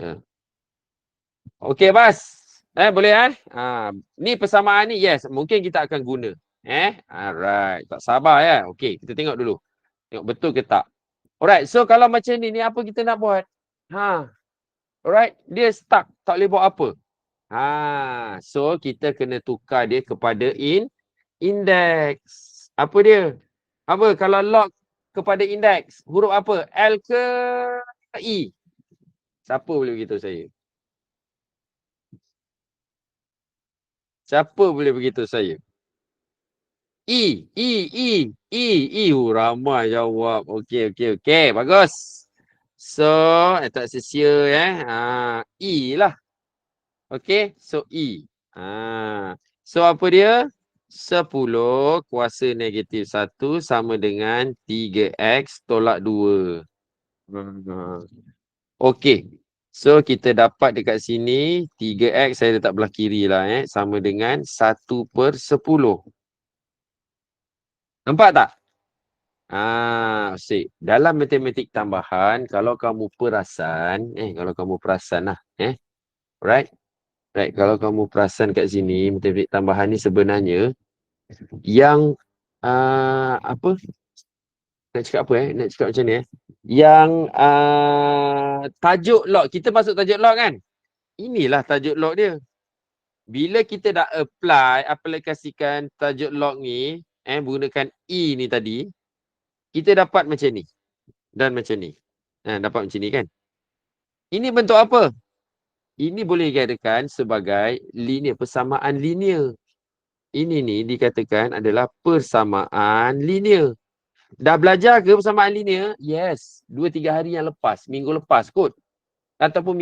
Okay, Abbas. Boleh ni persamaan ni, yes, mungkin kita akan guna. Alright, tak sabar ya. Okay, kita tengok dulu. Tengok betul ke tak. Alright, so kalau macam ni apa kita nak buat? Alright, dia stuck, tak boleh buat apa. So kita kena tukar dia kepada index. Apa dia? Apa kalau log kepada index? Huruf apa? L ke I? Siapa boleh beritahu saya? Siapa boleh beritahu saya? E. Ramai jawab. Okey. Bagus. So, tak sia-sia E lah. Okey, so E. So apa dia? 10 kuasa negatif 1 sama dengan 3x tolak 2. Okey. So kita dapat dekat sini 3x saya letak belah kiri lah sama dengan 1/10. Nampak tak? Asyik. Dalam matematik tambahan, kalau kamu perasan, lah, right? Right, kalau kamu perasan kat sini, matematik tambahan ni sebenarnya yang apa? Nak cakap apa Nak cakap macam ni Yang tajuk log, kita masuk tajuk log kan? Inilah tajuk log dia. Bila kita dah aplikasikan tajuk log ni, menggunakan E ni tadi, kita dapat macam ni dan macam ni. Dapat macam ni kan? Ini bentuk apa? Ini boleh dikatakan sebagai persamaan linear. Ini ni dikatakan adalah persamaan linear. Dah belajar ke persamaan linear? Yes. 2-3 hari yang lepas. Minggu lepas kot. Ataupun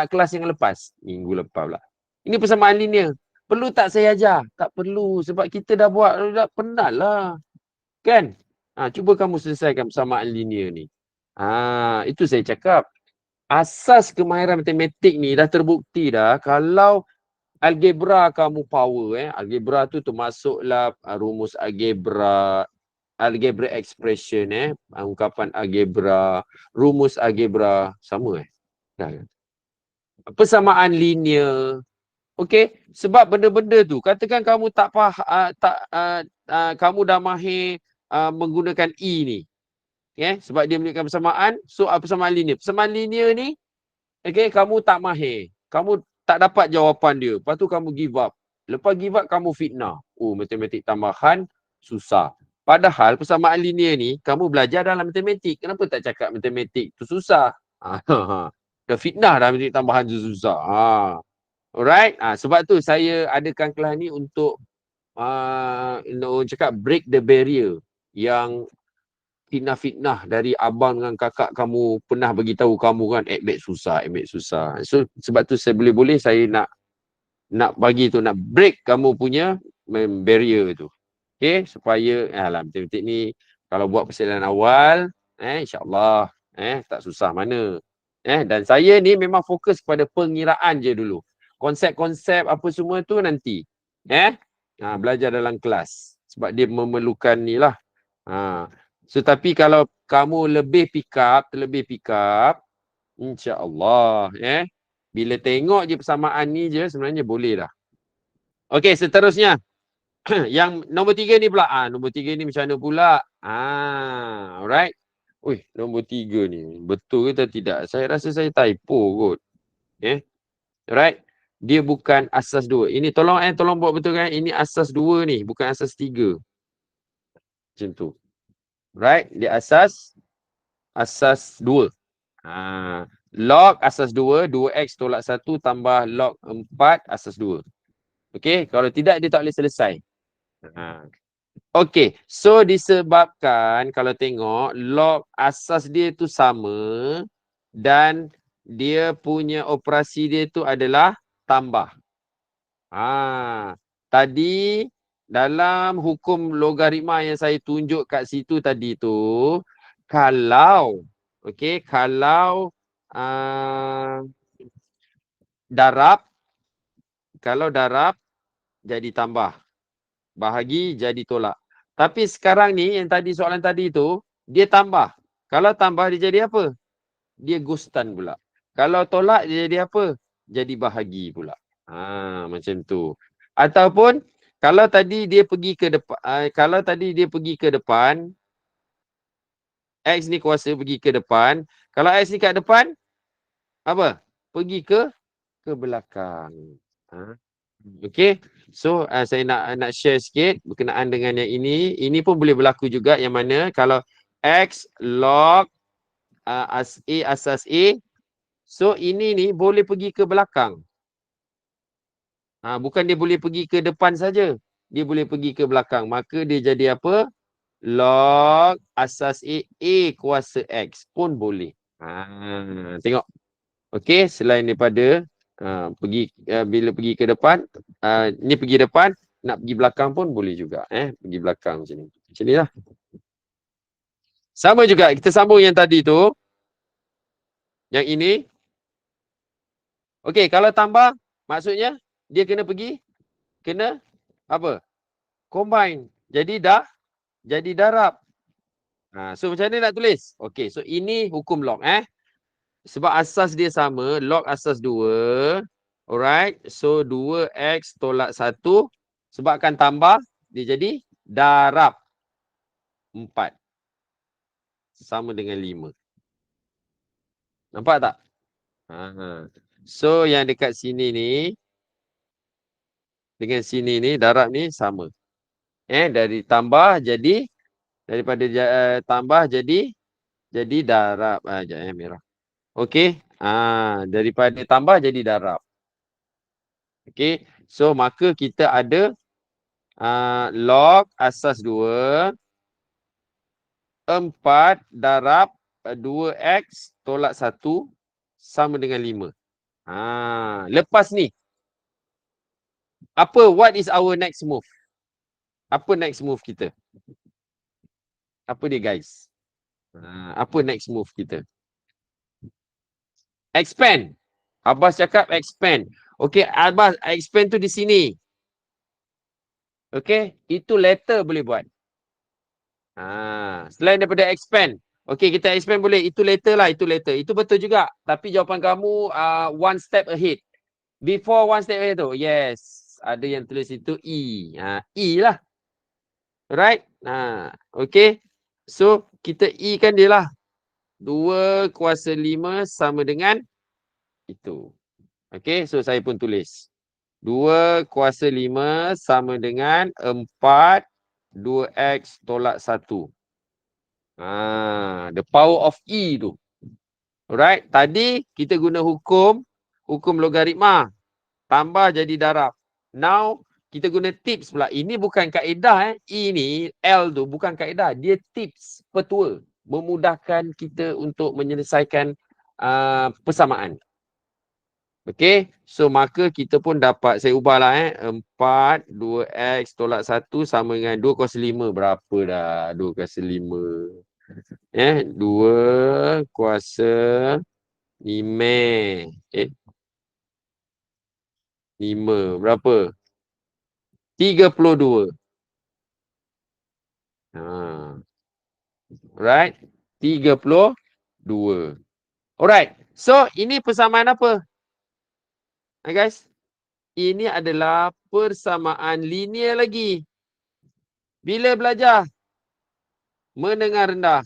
kelas yang lepas. Minggu lepas pula. Ini persamaan linear. Perlu tak saya ajar? Tak perlu. Sebab kita dah buat, dah penat lah. Kan? Cuba kamu selesaikan persamaan linear ni. Itu saya cakap. Asas kemahiran matematik ni dah terbukti dah. Kalau algebra kamu power, algebra tu termasuklah rumus algebra, algebra expression, ungkapan algebra, rumus algebra, sama persamaan linear. Okey, sebab benda-benda tu katakan kamu tak kamu dah mahir menggunakan E ni. Sebab dia menunjukkan persamaan, so persamaan linear. Persamaan linear ni kamu tak mahir. Kamu tak dapat jawapan dia. Lepas tu kamu give up. Lepas give up, kamu fitnah. Matematik tambahan susah. Padahal persamaan linear ni, kamu belajar dalam matematik. Kenapa tak cakap matematik tu susah? Dah fitnah dah matematik tambahan tu susah. Alright? Sebab tu saya adakan kelas ni untuk cakap break the barrier yang fitnah-fitnah dari abang dengan kakak kamu pernah bagi tahu kamu kan add susah. So sebab tu saya boleh saya nak bagi tu, nak break kamu punya barrier tu. Okey, supaya matematik ni kalau buat persiapan awal insya-Allah tak susah mana. Dan saya ni memang fokus kepada pengiraan je dulu. Konsep-konsep apa semua tu nanti. Belajar dalam kelas sebab dia memerlukan ni lah. So tapi kalau kamu terlebih pick up, insya-Allah bila tengok je persamaan ni je sebenarnya boleh dah. Okey, seterusnya. Yang nombor 3 ni pula. Nombor 3 ni macam mana pula? Alright. Nombor 3 ni betul ke atau tidak? Saya rasa saya typo kot. Alright. Dia bukan asas 2. Ini tolong buat betul kan? Ini asas 2 ni, bukan asas 3. Macam tu. Right? Dia asas 2. Log asas 2, 2x tolak 1 tambah log 4 asas 2. Okey, kalau tidak dia tak boleh selesai. Okey, so disebabkan kalau tengok log asas dia tu sama dan dia punya operasi dia tu adalah tambah. Tadi dalam hukum logaritma yang saya tunjuk kat situ tadi tu, kalau darab jadi tambah, bahagi jadi tolak. Tapi sekarang ni yang tadi soalan tadi tu dia tambah. Kalau tambah dia jadi apa? Dia gustan pula. Kalau tolak dia jadi apa? Jadi bahagi pula. Macam tu. Ataupun kalau tadi dia pergi ke depan, X ni kuasa pergi ke depan. Kalau X ni kat depan, apa? Pergi ke belakang. Okey. So saya nak share sikit berkenaan dengan yang ini. Ini pun boleh berlaku juga yang mana kalau X log asas A. So ini ni boleh pergi ke belakang. Bukan dia boleh pergi ke depan saja. Dia boleh pergi ke belakang. Maka dia jadi apa? Log asas A kuasa X pun boleh. Tengok. Okey, selain daripada bila pergi ke depan, ni pergi depan, nak pergi belakang pun boleh juga. Pergi belakang macam ni. Macam ni lah. Sama juga, kita sambung yang tadi tu. Yang ini. Okey, kalau tambah, maksudnya dia kena pergi, kena apa? Combine. Jadi darab. So macam mana nak tulis? Okey, so ini hukum log. Sebab asas dia sama, log asas 2. Alright, so 2x tolak 1. Sebabkan tambah, dia jadi darab 4. Sama dengan 5. Nampak tak? So yang dekat sini ni, dengan sini ni, darab ni sama. Dari tambah jadi, daripada tambah jadi darab. Sekejap merah. Okey. Daripada tambah jadi darab. Okey. So maka kita ada log asas 2 4 darab 2x tolak 1 sama dengan 5. Lepas ni, what is our next move? Apa next move kita? Apa dia guys? Apa next move kita? Expand. Abbas cakap expand. Okey, Abbas expand tu di sini. Okey, itu letter boleh buat. Selain daripada expand. Okey, kita expand boleh. Itu letter lah, itu letter. Itu betul juga. Tapi jawapan kamu one step ahead. Before one step ahead tu. Yes. Ada yang tulis itu E. E lah. Right? Okey. So, kita E kan dia lah. 2 kuasa 5 sama dengan itu. Okey, so saya pun tulis. 2 kuasa 5 sama dengan 4 2x tolak 1. The power of E tu. Alright, tadi kita guna hukum logaritma. Tambah jadi darab. Now, kita guna tips pula. Ini bukan kaedah. E ni, L tu bukan kaedah. Dia tips, petua. Memudahkan kita untuk menyelesaikan persamaan. Okey, so maka kita pun dapat, saya ubahlah 4 2x tolak 1 sama dengan 2 kuasa 5. Berapa dah 2 kuasa 5? 2 kuasa 5. 5 berapa? 32. Right? 32. Alright. So, ini persamaan apa? Guys, ini adalah persamaan linear lagi. Bila belajar? Menengah rendah.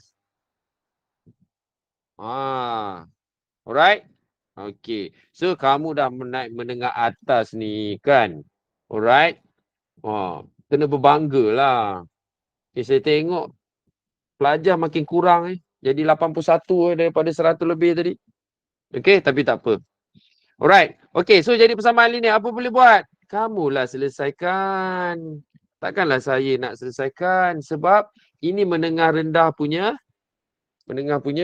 Alright? Okay. So, kamu dah naik menengah atas ni kan? Alright? Kena berbangga lah. Okay, saya tengok pelajar makin kurang. Jadi 81 daripada 100 lebih tadi. Okay, tapi tak apa. Alright. Okay, so jadi persamaan linear. Apa boleh buat? Kamulah selesaikan. Takkanlah saya nak selesaikan. Sebab ini menengah rendah punya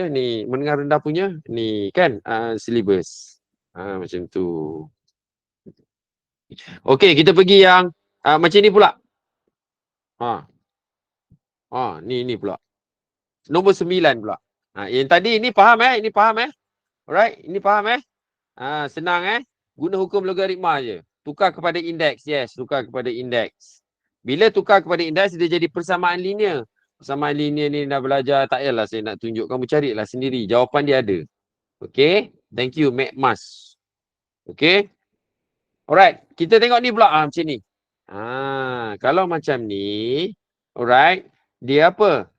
ni kan syllabus. Macam tu. Okay, kita pergi yang macam ni pula. Ni pula. Nombor 9 pula. Yang tadi ni faham Ini faham Alright, ini faham senang Guna hukum logaritma je. Tukar kepada indeks. Yes, tukar kepada indeks. Bila tukar kepada indeks, dia jadi persamaan linear. Persamaan linear ni dah belajar. Tak payahlah saya nak tunjuk. Kamu carilah sendiri. Jawapan dia ada. Okay. Thank you, Mas. Okay. Alright. Kita tengok ni pula. Macam ni. Kalau macam ni. Alright. Dia apa?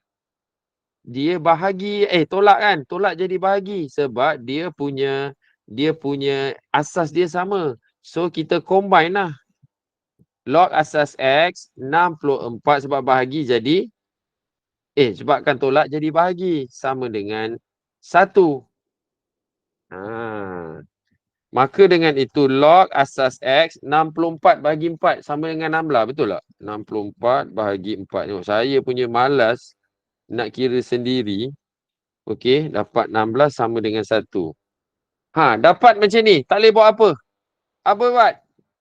Dia bahagi. Tolak kan? Tolak jadi bahagi. Sebab dia punya asas dia sama. So, kita combine lah. Log asas X 64 sebab bahagi jadi sebabkan tolak jadi bahagi sama dengan 1. Maka dengan itu log asas X 64 bahagi 4 sama dengan 16. Betul tak? 64 bahagi 4. Tengok, saya punya malas nak kira sendiri. Okey, dapat 16 sama dengan 1. Dapat macam ni. Tak boleh buat apa? Apa buat?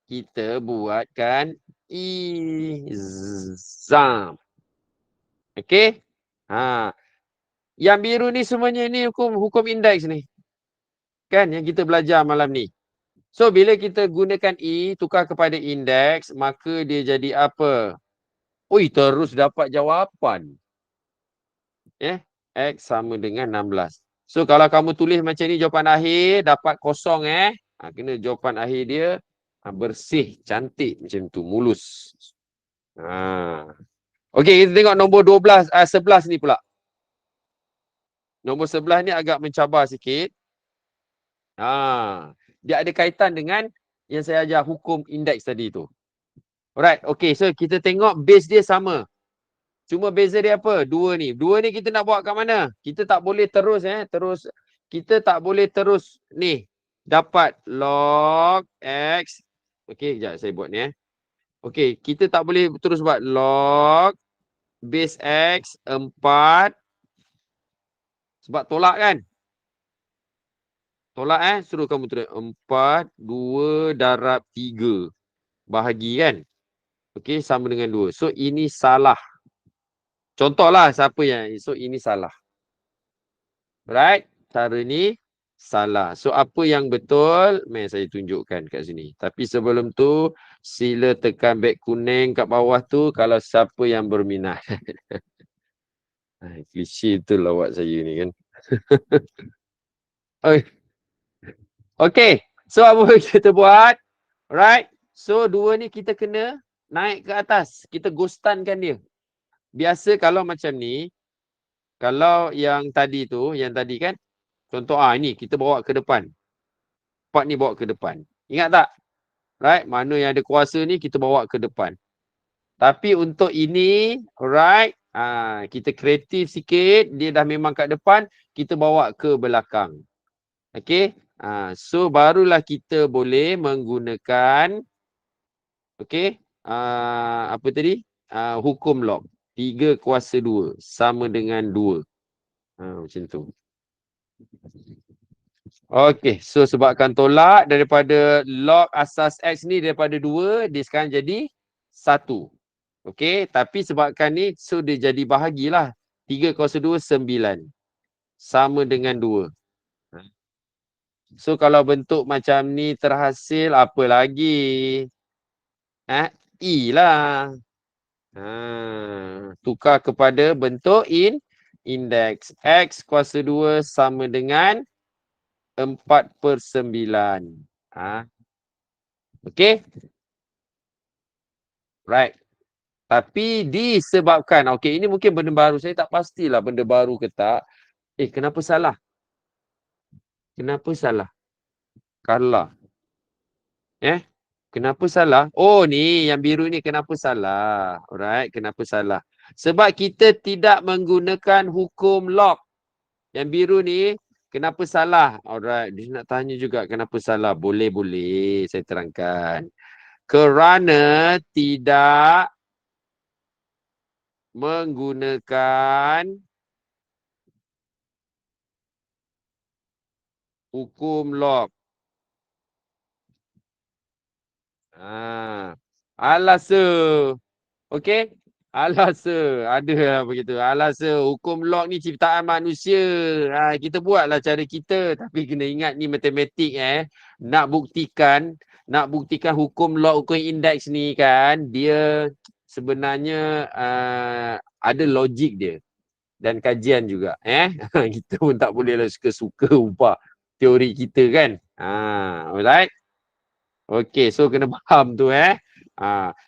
Kita buatkan izam. Okey? Yang biru ni semuanya ni hukum indeks ni. Kan yang kita belajar malam ni. So bila kita gunakan tukar kepada indeks, maka dia jadi apa? Ui, terus dapat jawapan. X sama dengan 16. So kalau kamu tulis macam ni jawapan akhir dapat kosong kena jawapan akhir dia bersih, cantik macam tu, mulus. Okey, kita tengok nombor 11 ni pula. Nombor 11 ni agak mencabar sikit. Dia ada kaitan dengan yang saya ajar hukum indeks tadi tu. Alright, okey. So kita tengok base dia sama. Cuma beza dia apa? Dua ni kita nak bawa kat mana? Kita tak boleh terus kita tak boleh terus ni dapat log X. Okey, sekejap saya buat ni Okey, kita tak boleh terus buat log base X 4 sebab tolak kan? Tolak suruh kamu tulis 4 2 darab 3 bahagi kan? Okey, sama dengan 2. So ini salah. Contohlah siapa yang ini salah. Right? Cara ni salah. So apa yang betul? Mari saya tunjukkan kat sini. Tapi sebelum tu sila tekan back kuning kat bawah tu kalau siapa yang berminat. Klise tu lawak saya ni kan. Okay. So apa kita buat? Right? So 2 ni kita kena naik ke atas. Kita ghostankan dia. Biasa kalau macam ni, kalau yang tadi kan, contoh ini kita bawa ke depan. Part ni bawa ke depan. Ingat tak? Right? Mana yang ada kuasa ni kita bawa ke depan. Tapi untuk ini, right? Kita kreatif sikit, dia dah memang kat depan, kita bawa ke belakang. Okay? So barulah kita boleh menggunakan apa tadi? Hukum log. 3 kuasa 2 sama dengan 2. Macam tu. Okey, so sebabkan tolak daripada log asas X ni daripada 2, dia sekarang jadi 1. Okey, tapi sebabkan ni, so dia jadi bahagilah. 3 kuasa 2, 9. Sama dengan 2. So kalau bentuk macam ni terhasil, apa lagi? I lah. Tukar kepada bentuk indeks. X kuasa 2 sama dengan 4/9. Okay. Right. Tapi disebabkan, ini mungkin benda baru. Saya tak pastilah benda baru ke tak. Kenapa salah? Kenapa salah? Carla. Kenapa salah? Oh ni, yang biru ni kenapa salah? Alright, kenapa salah? Sebab kita tidak menggunakan hukum log. Yang biru ni, kenapa salah? Alright, dia nak tanya juga kenapa salah. Boleh, saya terangkan. Kerana tidak menggunakan hukum log. Alasa. Okey? Alasa. Ada begitu. Alasa. Hukum log ni ciptaan manusia. Kita buatlah cara kita. Tapi kena ingat ni matematik Nak buktikan hukum log, hukum indeks ni kan, dia sebenarnya ada logik dia. Dan kajian juga. Kita pun tak bolehlah suka-suka ubah teori kita kan. Alright? Okey, so kena faham tu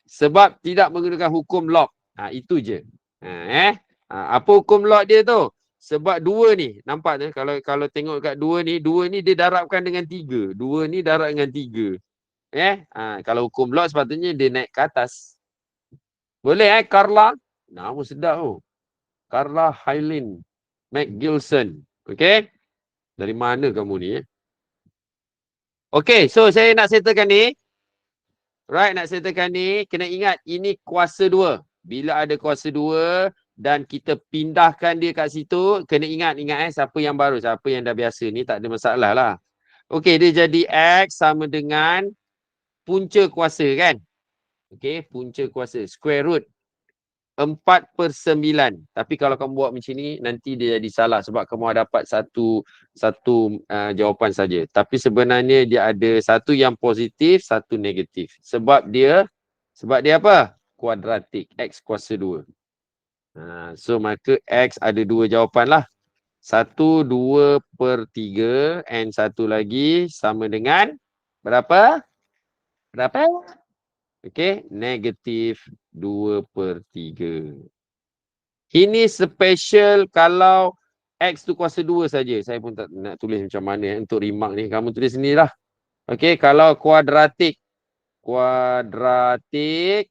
sebab tidak menggunakan hukum log. Itu je. Apa hukum log dia tu? Sebab 2 ni, nampak tu kalau tengok kat 2 ni dia darabkan dengan 3. 2 ni darab dengan 3. Kalau hukum log sepatutnya dia naik ke atas. Boleh Carla? Nama sedap tu. Carla Hylin McGilson. Okey? Dari mana kamu ni Okay, so saya nak settlekan ni. Right, nak settlekan ni. Kena ingat, ini kuasa 2. Bila ada kuasa 2 dan kita pindahkan dia kat situ, kena ingat siapa yang baru, siapa yang dah biasa ni tak ada masalah lah. Okay, dia jadi X sama dengan punca kuasa kan? Okay, punca kuasa. Square root 4/9. Tapi kalau kamu buat macam ni, nanti dia jadi salah sebab kamu ada dapat satu jawapan saja. Tapi sebenarnya dia ada satu yang positif, satu negatif. Sebab dia apa? Kuadratik. X kuasa 2. So, maka X ada 2 jawapan lah. 1, 2/3 and satu lagi sama dengan berapa? Berapa? Okay, negatif 2/3. Ini special kalau X tu kuasa 2 saja. Saya pun tak nak tulis macam mana untuk remark ni. Kamu tulis sendirilah. Okay, kalau kuadratik. Kuadratik.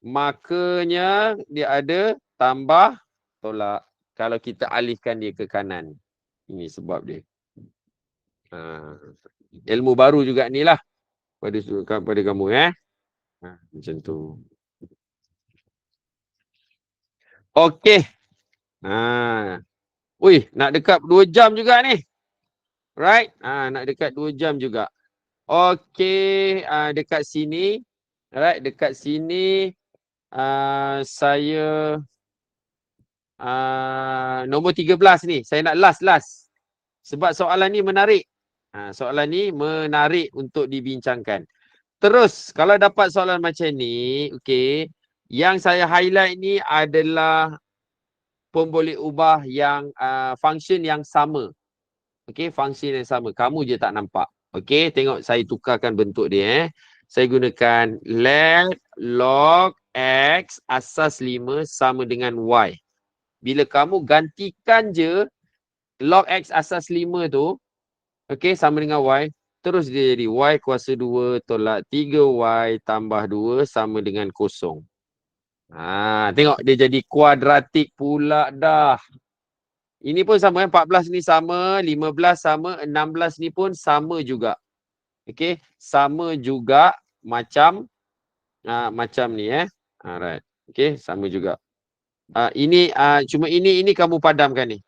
Makanya dia ada tambah tolak. Kalau kita alihkan dia ke kanan. Ini sebab dia. Ilmu baru juga ni lah. Pada kamu macam tu. Okay. Nak dekat 2 jam juga ni. Right? Nak dekat 2 jam juga. Okay. Dekat sini. Right? Dekat sini. Saya. Nombor 13 ni. Saya nak last. Sebab soalan ni menarik. Soalan ni menarik untuk dibincangkan. Terus, kalau dapat soalan macam ni. Okay. Yang saya highlight ni adalah pun boleh ubah yang function yang sama. Okey, function yang sama. Kamu je tak nampak. Okey, tengok saya tukarkan bentuk dia. Saya gunakan let log x asas 5 sama dengan y. Bila kamu gantikan je log x asas 5 tu, okey, sama dengan y, terus dia jadi y kuasa 2 tolak 3y tambah 2 sama dengan 0. Tengok dia jadi kuadratik pula dah. Ini pun sama 14 ni sama, 15 sama, 16 ni pun sama juga. Okey, sama juga macam macam ni Alright. Okey, sama juga. Ini cuma ini kamu padamkan ni.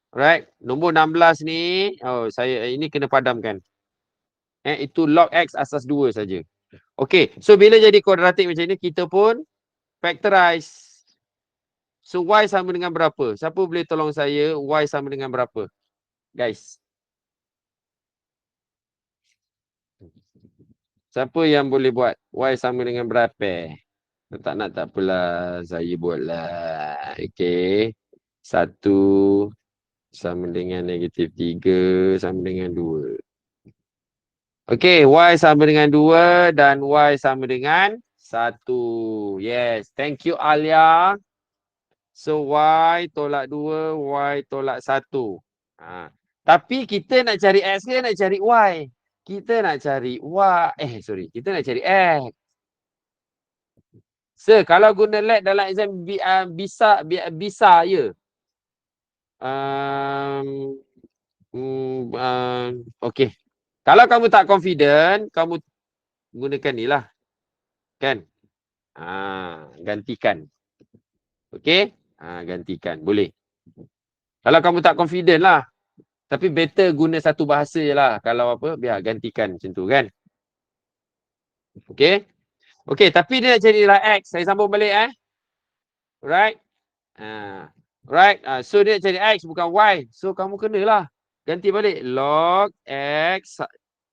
Alright. Nombor 16 ni, saya ini kena padamkan. Itu log x asas 2 saja. Okey, so bila jadi kuadratik macam ni kita pun factorize. So y sama dengan berapa? Siapa boleh tolong saya y sama dengan berapa? Guys. Siapa yang boleh buat? Y sama dengan berapa? Tak nak tak apalah. Saya buatlah. Okey. 1 sama dengan negatif 3 sama dengan 2. Okey. Y sama dengan 2 dan Y sama dengan 1. Yes. Thank you Alia. So Y tolak 2, Y tolak 1. Tapi kita nak cari X ke nak cari Y? Kita nak cari Y. Kita nak cari X. Sir, kalau guna let dalam exam bisa ya. Okey. Kalau kamu tak confident, kamu gunakan ni lah. Kan? Gantikan. Okey? Gantikan. Boleh. Kalau kamu tak confident lah. Tapi better guna satu bahasa je lah. Kalau apa, biar gantikan macam tu kan. Okey? Okey, tapi dia nak carilah X. Saya sambung balik Right? Right? So dia nak cari X bukan Y. So kamu kenalah. Ganti balik. Log X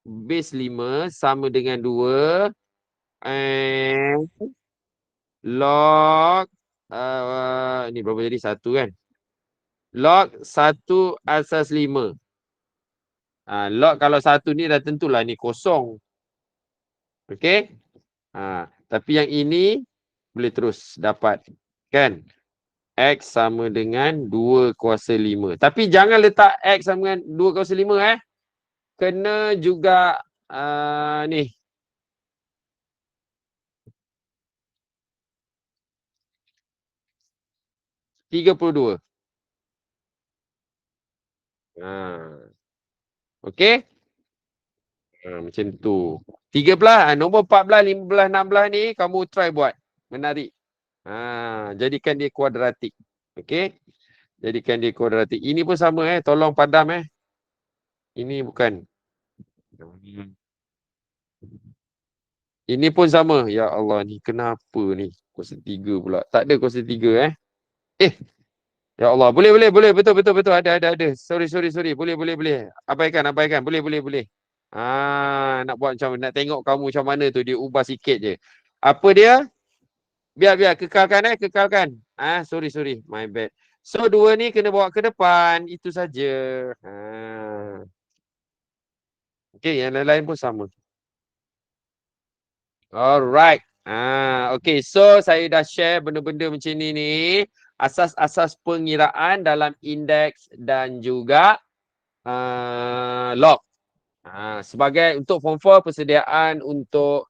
base 5 sama dengan 2. And log ni berapa jadi? 1 kan? Log 1 asas 5. Log kalau 1 ni dah tentulah ni kosong. Okey? Tapi yang ini boleh terus dapat. Kan? X sama dengan 2 kuasa 5. Tapi jangan letak X sama dengan 2 kuasa 5 Kena juga ni. $32. Okey? Macam tu. 13, nombor 14, 15, 16 ni kamu try buat. Menarik. Jadikan dia kuadratik. Okey. Jadikan dia kuadratik. Ini pun sama tolong padam Ini bukan. Ini pun sama. Ya Allah ni kenapa ni? Kuasa 3 pula. Tak ada kuasa 3 Ya Allah. Boleh. Betul. Ada. Sorry. Boleh. Abaikan. Boleh. Nak buat macam nak tengok kamu macam mana tu, dia ubah sikit je. Apa dia? Biar kekalkan. Sorry. My bad. So 2 ni kena bawa ke depan, itu saja. Okey, yang lain pun sama. Alright. Okay. So saya dah share benda-benda macam ni. Asas-asas pengiraan dalam indeks dan juga log. Sebagai untuk form 4 persediaan untuk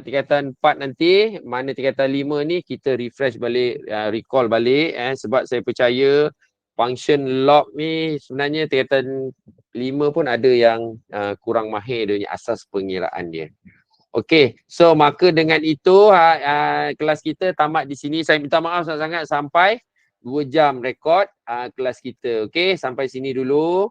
tingkatan 4 nanti, mana tingkatan 5 ni kita refresh balik, recall balik sebab saya percaya function log ni sebenarnya tingkatan 5 pun ada yang kurang mahir dia asas pengiraan dia. Okey, so maka dengan itu kelas kita tamat di sini. Saya minta maaf sangat-sangat sampai 2 jam rekod kelas kita. Okey, sampai sini dulu.